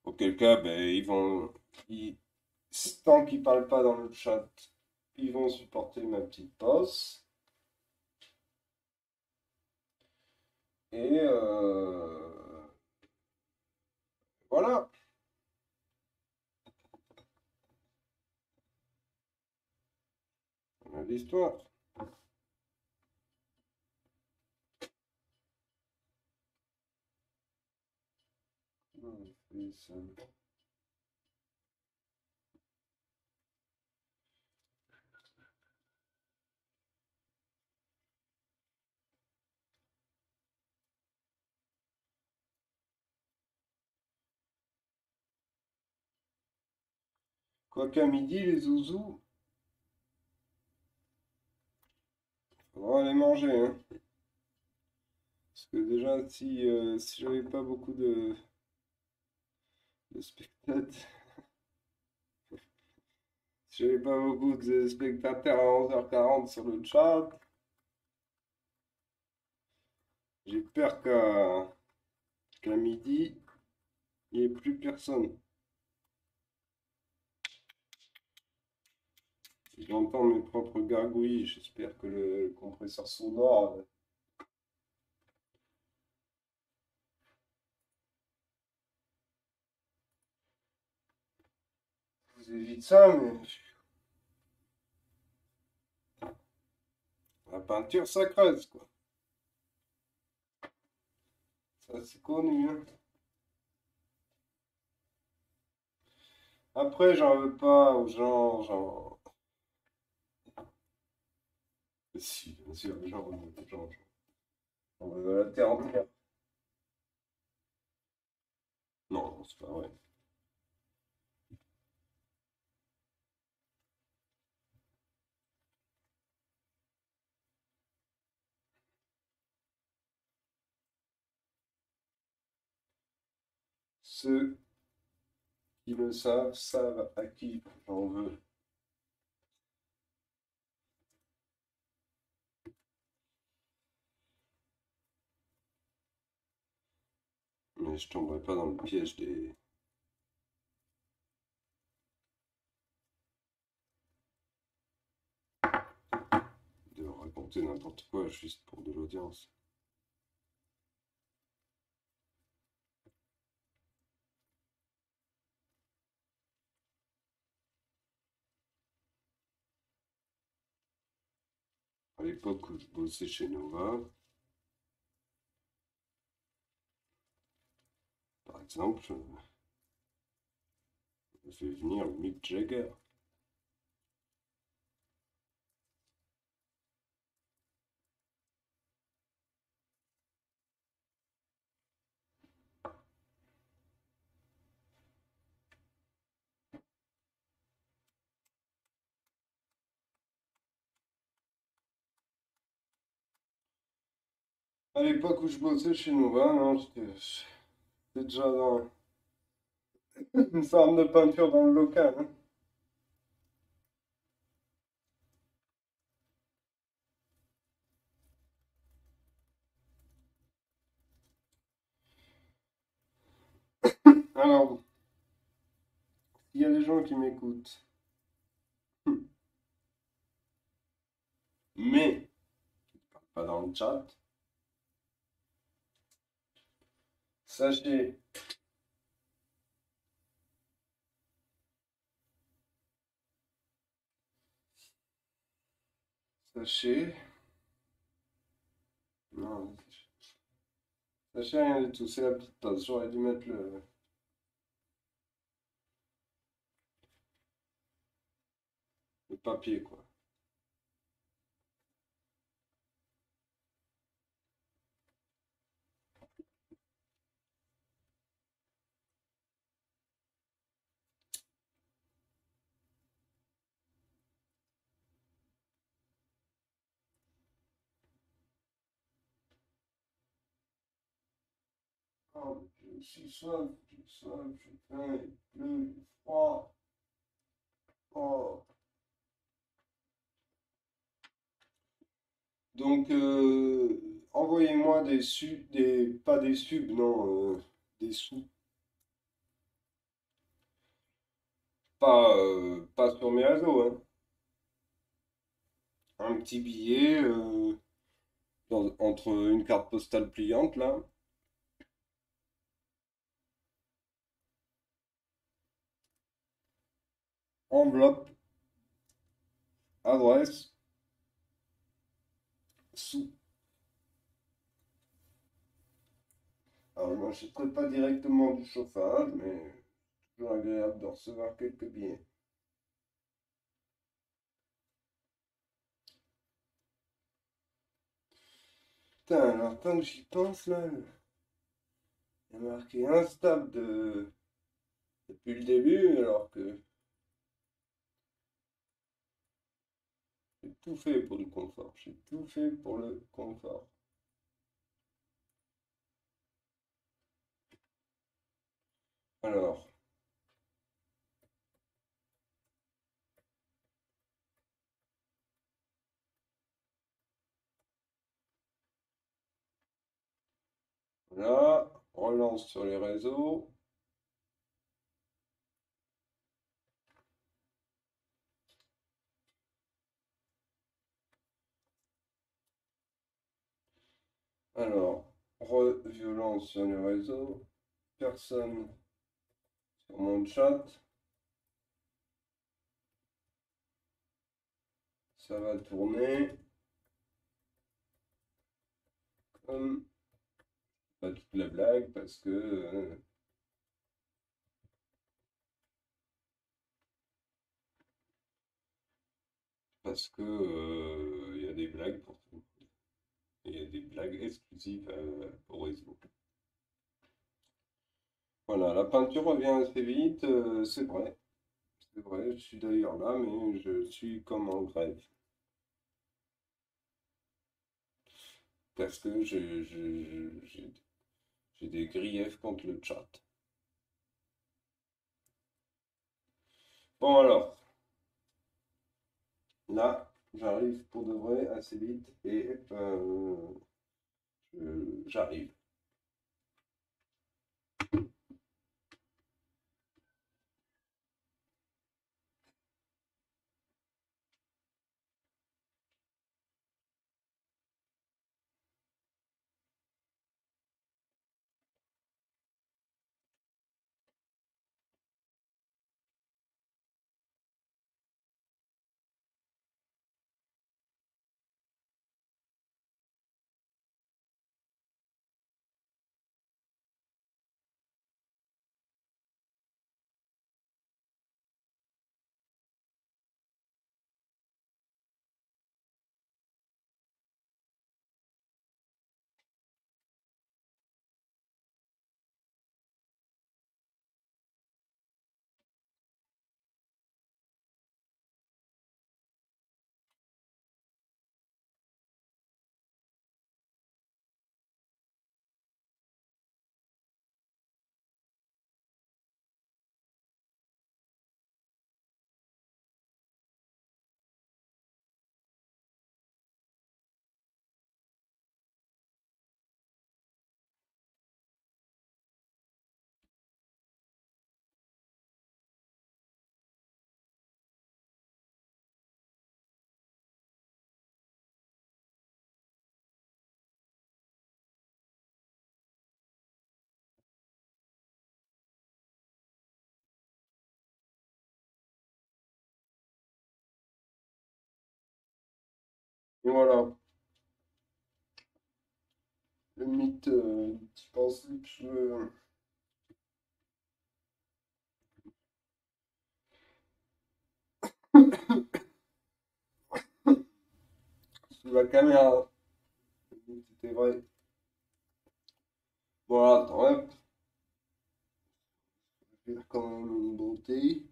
Auquel cas, ben, ils- tant qu'ils parlent pas dans le chat, ils vont supporter ma petite pause. Et voilà, l'histoire. Et ça- Quoiqu'à midi, les zouzous, faudra les manger, hein. Parce que déjà, si j'avais pas beaucoup de spectateurs, si j'avais pas beaucoup de spectateurs à 11h40 sur le chat, j'ai peur qu'à midi, il n'y ait plus personne. J'entends mes propres gargouilles, j'espère que le compresseur sonore vous évite ça, mais la peinture, ça creuse, quoi. Ça, c'est connu, hein. Après, j'en veux pas aux gens, genre... Si, bien sûr, j'en veux à la terre entière. Non, non, c'est pas vrai. Ceux qui le savent, savent à qui j'en veux. Mais je tomberai pas dans le piège de raconter n'importe quoi juste pour de l'audience. À l'époque où je bossais chez Nova, par exemple, on fait venir Mick Jagger. À l'époque où je bossais chez Nova, non, j'étais déjà dans une forme de peinture dans le local, hein. Alors, il y a des gens qui m'écoutent, mais pas dans le chat, sachez, sachez, non, sachez rien du tout, c'est la petite tasse, j'aurais dû mettre le papier, quoi. Oh, je suis soif, j'ai soif, j'ai faim, il pleut, il fait froid. Oh. Donc, envoyez-moi pas des subs, non, des sous. Pas sur mes réseaux, hein. Un petit billet entre une carte postale pliante, là, enveloppe, adresse, sous. Alors, je n'achèterai pas directement du chauffage, mais c'est toujours agréable de recevoir quelques billets. Putain, alors tant que j'y pense, là, il y a marqué instable depuis le début, alors que tout fait pour le confort. J'ai tout fait pour le confort. Alors, là, relance sur les réseaux. Alors, violence sur les réseaux. Personne sur mon chat. Ça va tourner comme pas toute la blague parce que il y a des blagues pour tout. Il y a des blagues exclusives au réseau. Voilà, la peinture revient assez vite, c'est vrai. C'est vrai, je suis d'ailleurs là, mais je suis comme en grève. Parce que j'ai des griefs contre le chat. Bon alors, là, j'arrive pour de vrai assez vite et j'arrive. Et voilà, le mythe du petit slip sous la caméra. C'était vrai. Voilà, attends, hop, je vais faire quand même une beauté.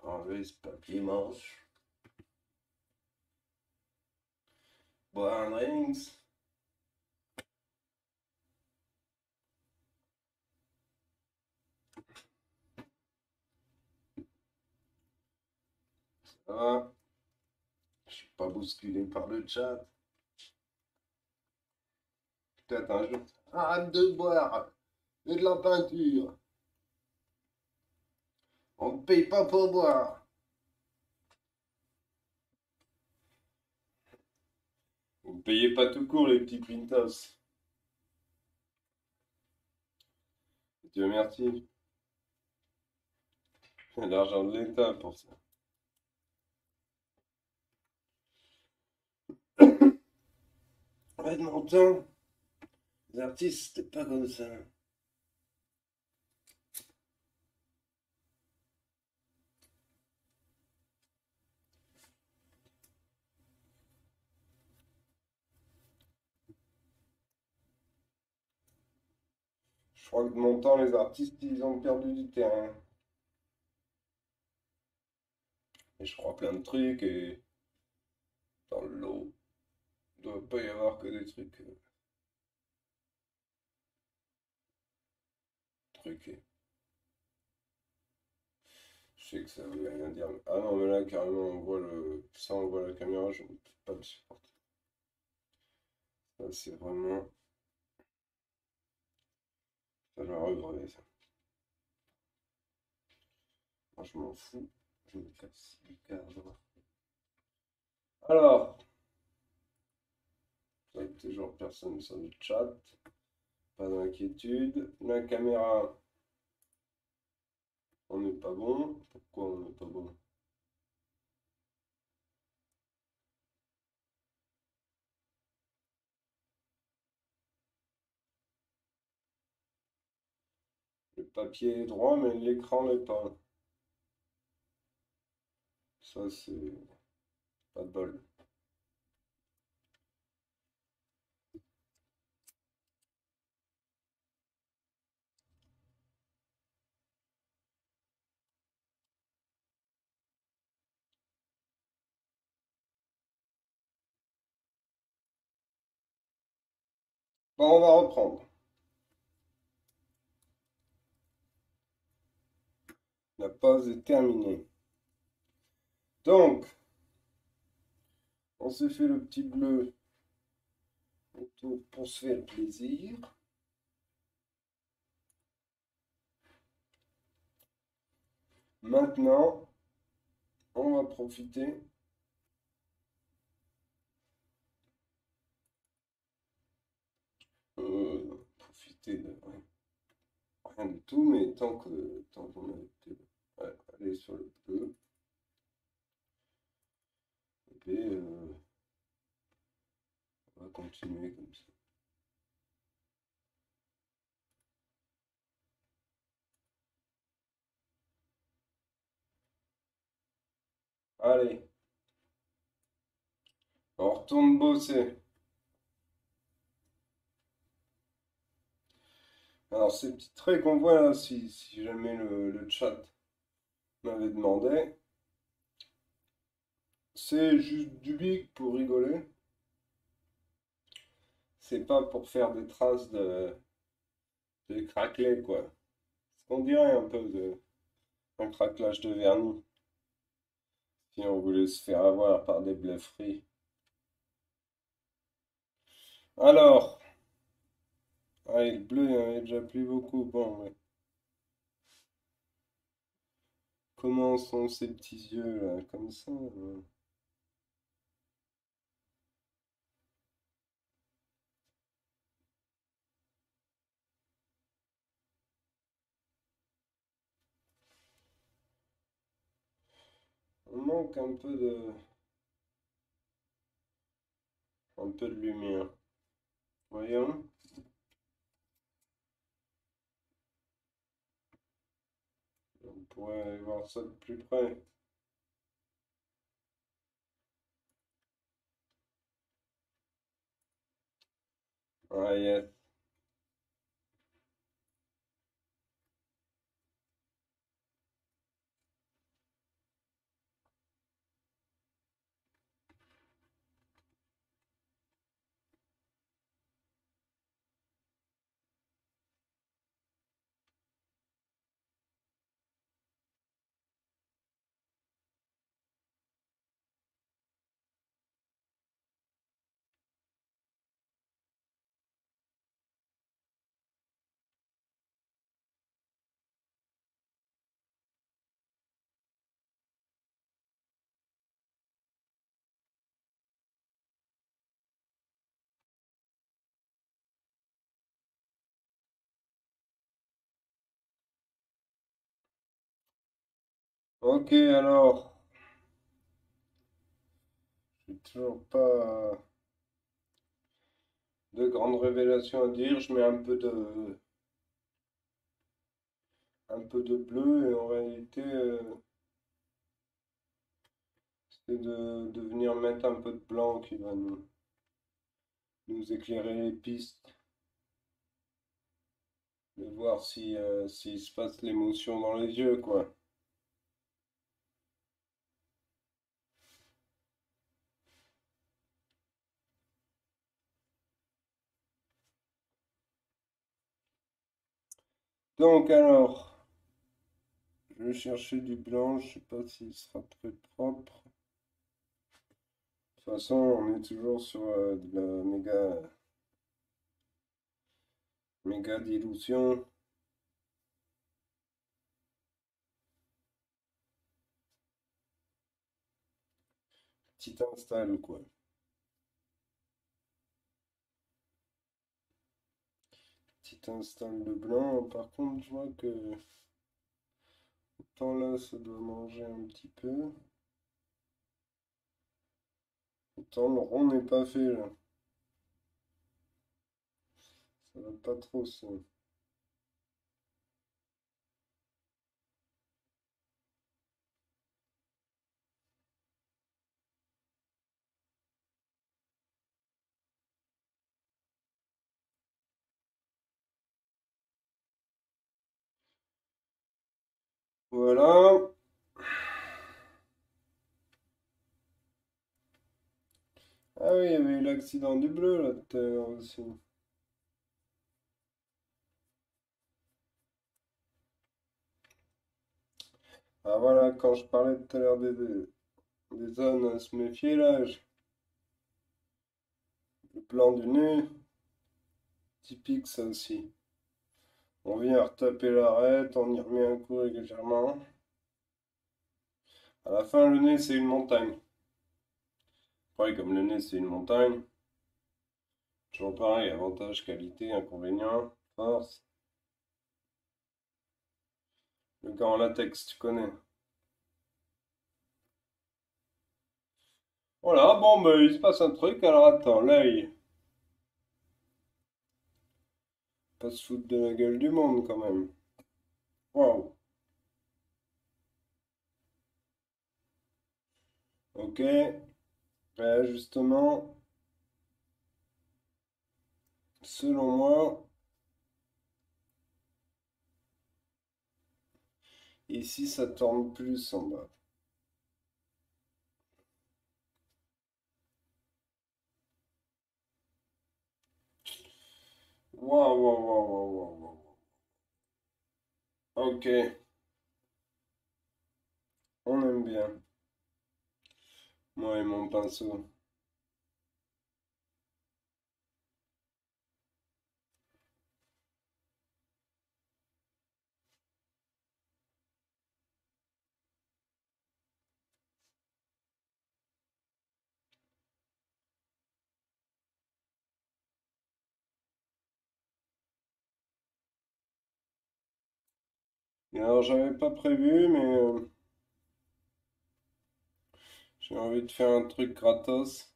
Enlever ce papier manche. Boire un drinks. Ça va. Je suis pas bousculé par le chat. Peut-être un jour. Arrête de boire. Et de la peinture. On ne paye pas pour boire. Vous ne payez pas tout court, les petits pintos. Dieu merci. Il y a l'argent de l'État pour ça. En fait, mon temps, les artistes, c'était pas comme ça. crois que de mon temps, les artistes, ils ont perdu du terrain. Et je crois plein de trucs, et dans le lot, il doit pas y avoir que des trucs truqués. Je sais que ça veut rien dire. Ah non, mais là, carrément, on voit le... Ça, on voit la caméra, je ne peux pas le supporter. Ça, c'est vraiment... Ça va regretter, ça. Moi, je m'en fous. Je me casse le cadre. Alors, ça, toujours personne sur le chat. Pas d'inquiétude. La caméra, on n'est pas bon. Pourquoi on n'est pas bon? Le papier est droit, mais l'écran l'est pas. Ça, c'est pas de bol. Bon, on va reprendre. La pause est terminée. Donc, on s'est fait le petit bleu autour pour se faire plaisir. Maintenant, on va profiter. Profiter de rien du tout, mais tant qu'on a été allé sur le bleu, et on va continuer comme ça. Allez, on retourne bosser. Alors, ces petits traits qu'on voit là, si jamais le chat m'avait demandé, c'est juste du bic pour rigoler. C'est pas pour faire des traces de craquelé, quoi. On dirait un peu un craquelage de vernis. Si on voulait se faire avoir par des blufferie. Alors, ah, et le bleu, il n'y en avait déjà plus beaucoup. Bon, ouais. Comment sont ces petits yeux là, comme ça? On manque un peu de lumière. Voyons. On pourrait aller voir ça de plus près. Ah, yes. Ok, alors. J'ai toujours pas de grandes révélations à dire. Je mets un peu de bleu et en réalité, c'est de venir mettre un peu de blanc qui va nous éclairer les pistes. de voir si, s'il se passe l'émotion dans les yeux, quoi. Donc alors, je vais chercher du blanc, je sais pas s'il sera très propre. De toute façon, on est toujours sur de la méga dilution. Petit install, quoi. Petit install de blanc. Par contre, je vois que autant là, ça doit manger un petit peu. Autant le rond n'est pas fait, là. Ça va pas trop, ça. Voilà. Ah oui, il y avait eu l'accident du bleu, là, tout à l'heure aussi. Ah voilà, quand je parlais tout à l'heure des zones à se méfier, là, le plan du nez, typique ça aussi. On vient retaper l'arête, on y remet un coup régulièrement. À la fin, le nez, c'est une montagne. Pareil, comme le nez, c'est une montagne. Toujours pareil, avantages, qualité, inconvénients, force. Le gant en latex, tu connais. Voilà, bon, bah, il se passe un truc, alors attends, l'œil. Pas se foutre de la gueule du monde, quand même. Waouh. Ok. Justement, selon moi, ici, ça tourne plus en bas. Waouh, waouh, waouh, waouh, waouh, waouh. Ok, on aime bien. Moi et mon pinceau. Et alors, j'avais pas prévu, mais j'ai envie de faire un truc gratos.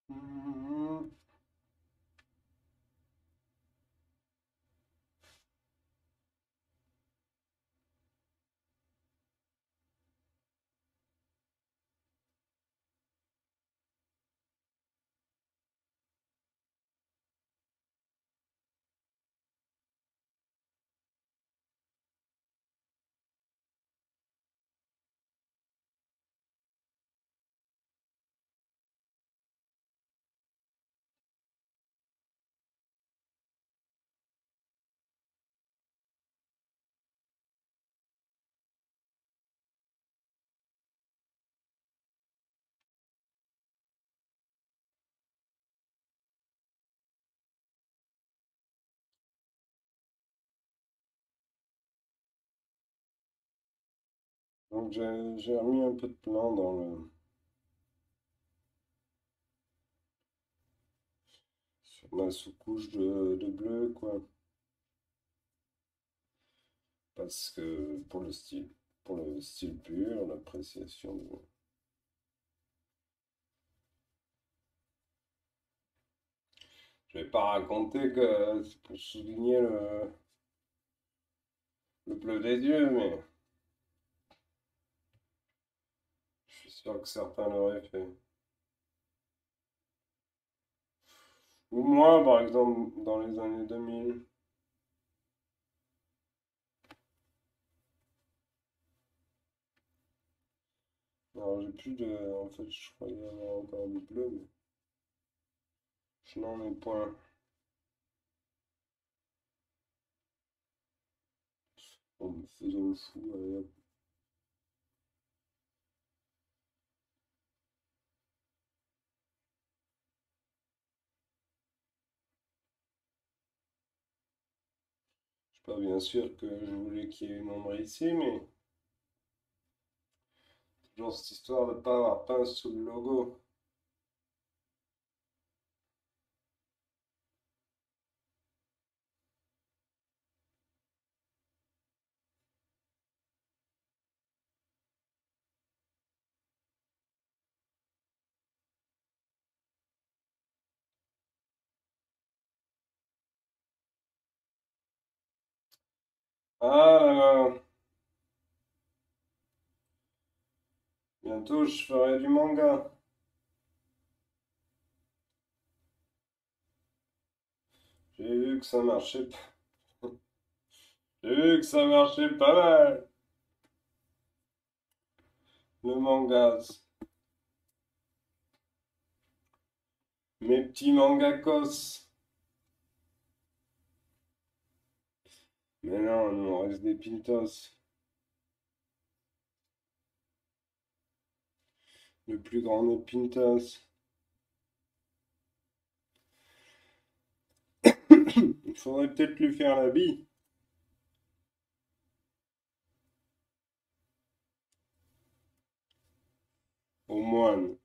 Mhm. Donc, j'ai remis un peu de blanc sur ma sous-couche de bleu, quoi. Parce que, pour le style. pour le style pur, l'appréciation de... Je vais pas raconter que c'est pour souligner le bleu des yeux, mais je suis sûr que certains l'auraient fait. Ou moi, par exemple, dans les années 2000. Alors, j'ai plus de... En fait, je croyais avoir encore du bleu, mais je n'en ai point. En me faisant le fou, allez, hop. Je suis pas bien sûr que je voulais qu'il y ait une ombre ici, mais toujours cette histoire de pas avoir peint sous le logo. Ah là là, bientôt je ferai du manga. J'ai vu que ça marchait, j'ai vu que ça marchait pas mal, le mangas. Mes petits mangakos. Mais non, nous on reste des pintos. Le plus grand des pintos. Il faudrait peut-être lui faire la bille. Au moine.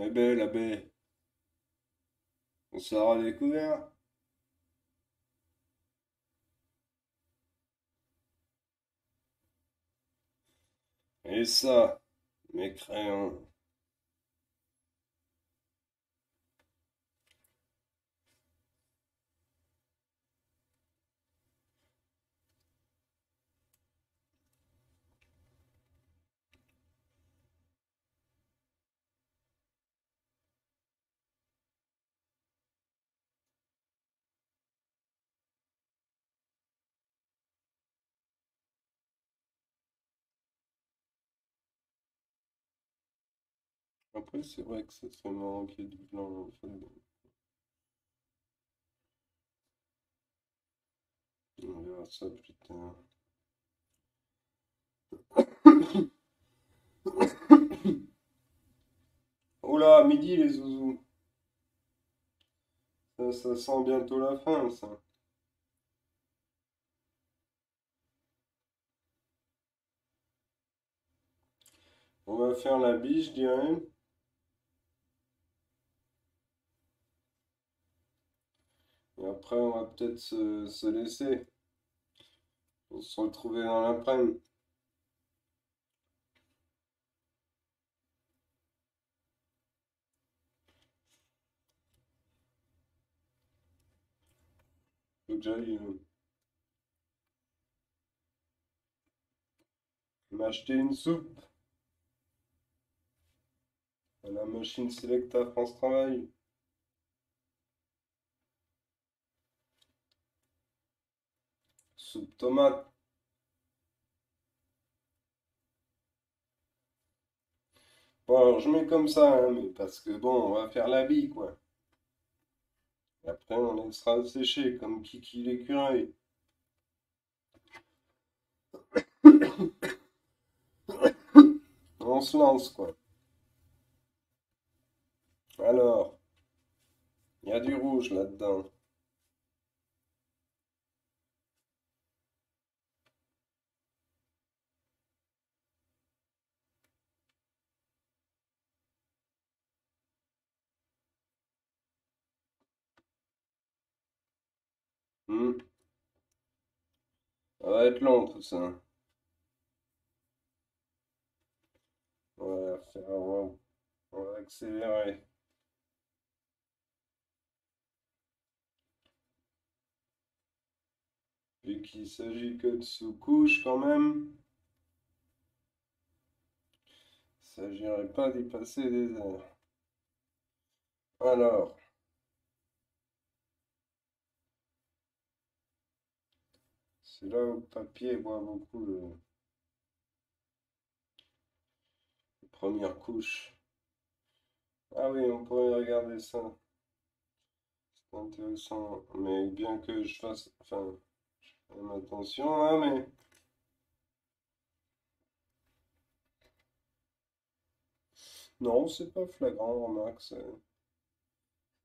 Eh ben, la baie, on sera découvert. Et ça, mes crayons. Après, c'est vrai que ça serait marrant qu'il y ait du blanc. En fait. On verra ça plus tard. Oh là, midi les zouzous. Ça sent bientôt la fin, ça. On va faire la biche, je dirais. Et après, on va peut-être se laisser. On se retrouver dans l'après-midi. Faut que j'aille m'acheter une soupe à la machine Selecta France Travail. Soupe tomate. Bon, alors je mets comme ça, hein, mais parce que bon, on va faire la bille, quoi. Et après, on laissera sécher comme Kiki l'écureuil. On se lance, quoi. Alors, il y a du rouge là-dedans. Hmm. Ça va être long tout ça. On va accélérer. Vu qu'il s'agit que de sous-couches quand même, il s'agirait pas d'y passer des heures. Alors, c'est là où le papier voit beaucoup les premières couches. Ah oui, on pourrait regarder ça. C'est intéressant. Mais bien que je fasse, enfin, attention là, mais non, c'est pas flagrant, remarque, ça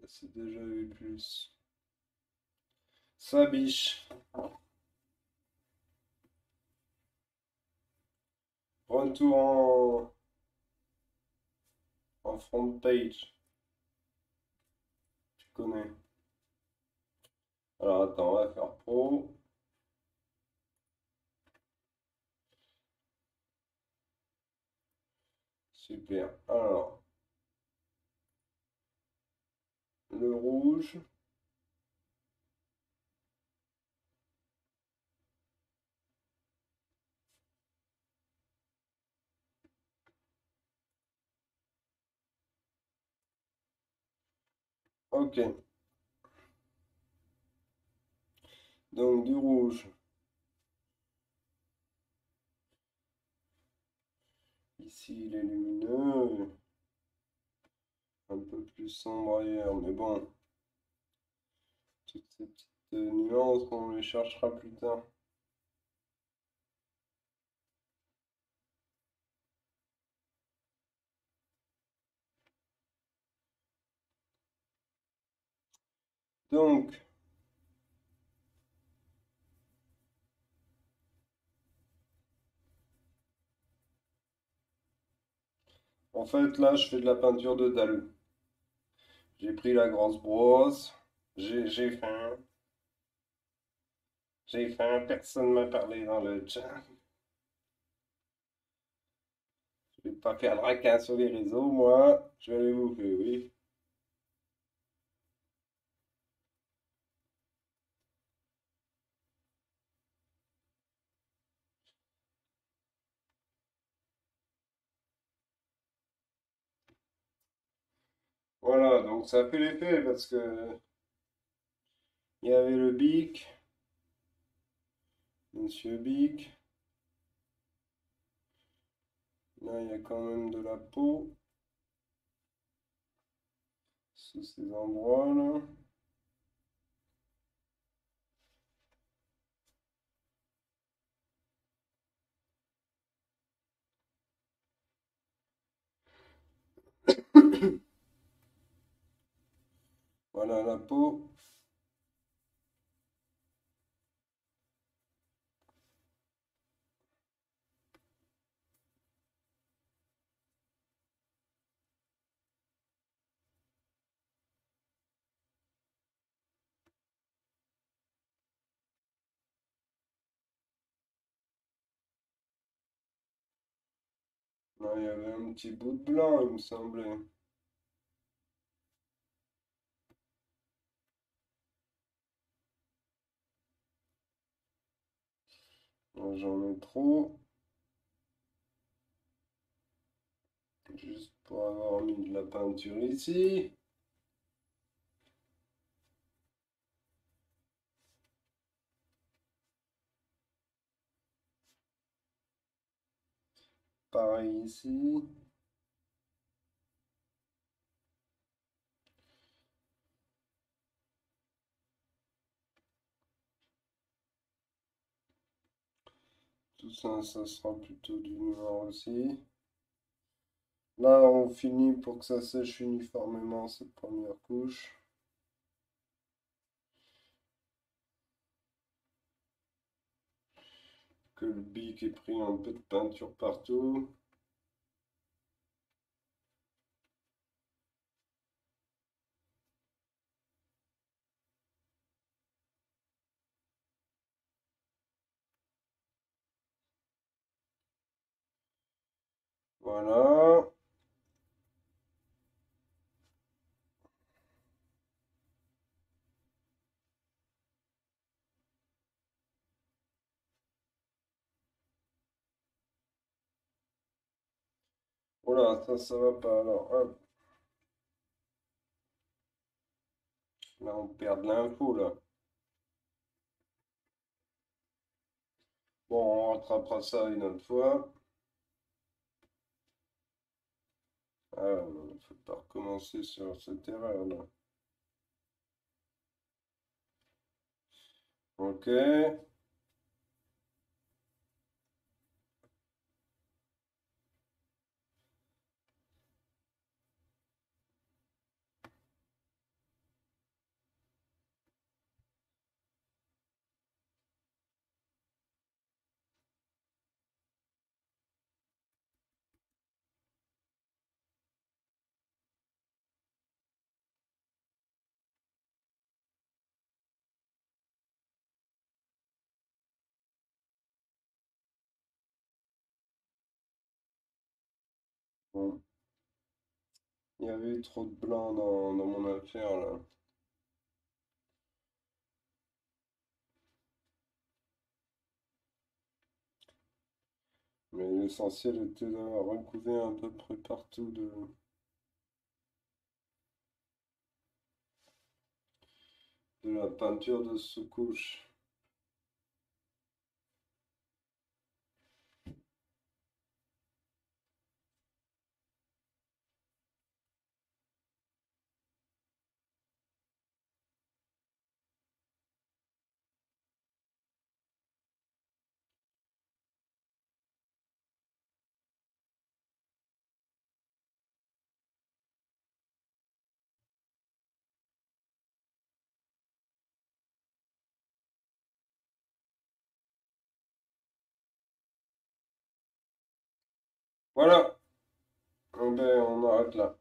s'est déjà vu plus. Ça biche. Retour en front page. Tu connais. Alors attends, on va faire pro. Super. Alors, le rouge. Ok. Donc du rouge. Ici, il est lumineux. Un peu plus sombre ailleurs. Mais bon, toutes ces petites nuances, on les cherchera plus tard. Donc, en fait, là, je fais de la peinture de dalle. J'ai pris la grosse brosse. J'ai faim. J'ai faim. Personne m'a parlé dans le chat. Je vais pas faire le raquin sur les réseaux, moi. Je vais aller bouffer, oui. Voilà, donc ça fait l'effet parce que il y avait le bic, Monsieur Bic. Là, il y a quand même de la peau sous ces endroits-là. Voilà la peau. Là, il y avait un petit bout de blanc, il me semblait. Là, j'en ai trop. Juste pour avoir mis de la peinture ici. Pareil ici. Tout ça, ça sera plutôt du noir aussi. Là, on finit pour que ça sèche uniformément cette première couche. Que le bic ait pris un peu de peinture partout. Voilà. Voilà, ça va pas. Alors, hop, là, on perd de l'info, là. Bon, on rattrapera ça une autre fois. Ah, non, faut pas recommencer sur cette erreur, là. Ok. Bon. Il y avait eu trop de blanc dans mon affaire, là. Mais l'essentiel était d'avoir recouvert à peu près partout de la peinture de sous-couche. Voilà. Eh ben, on arrête là.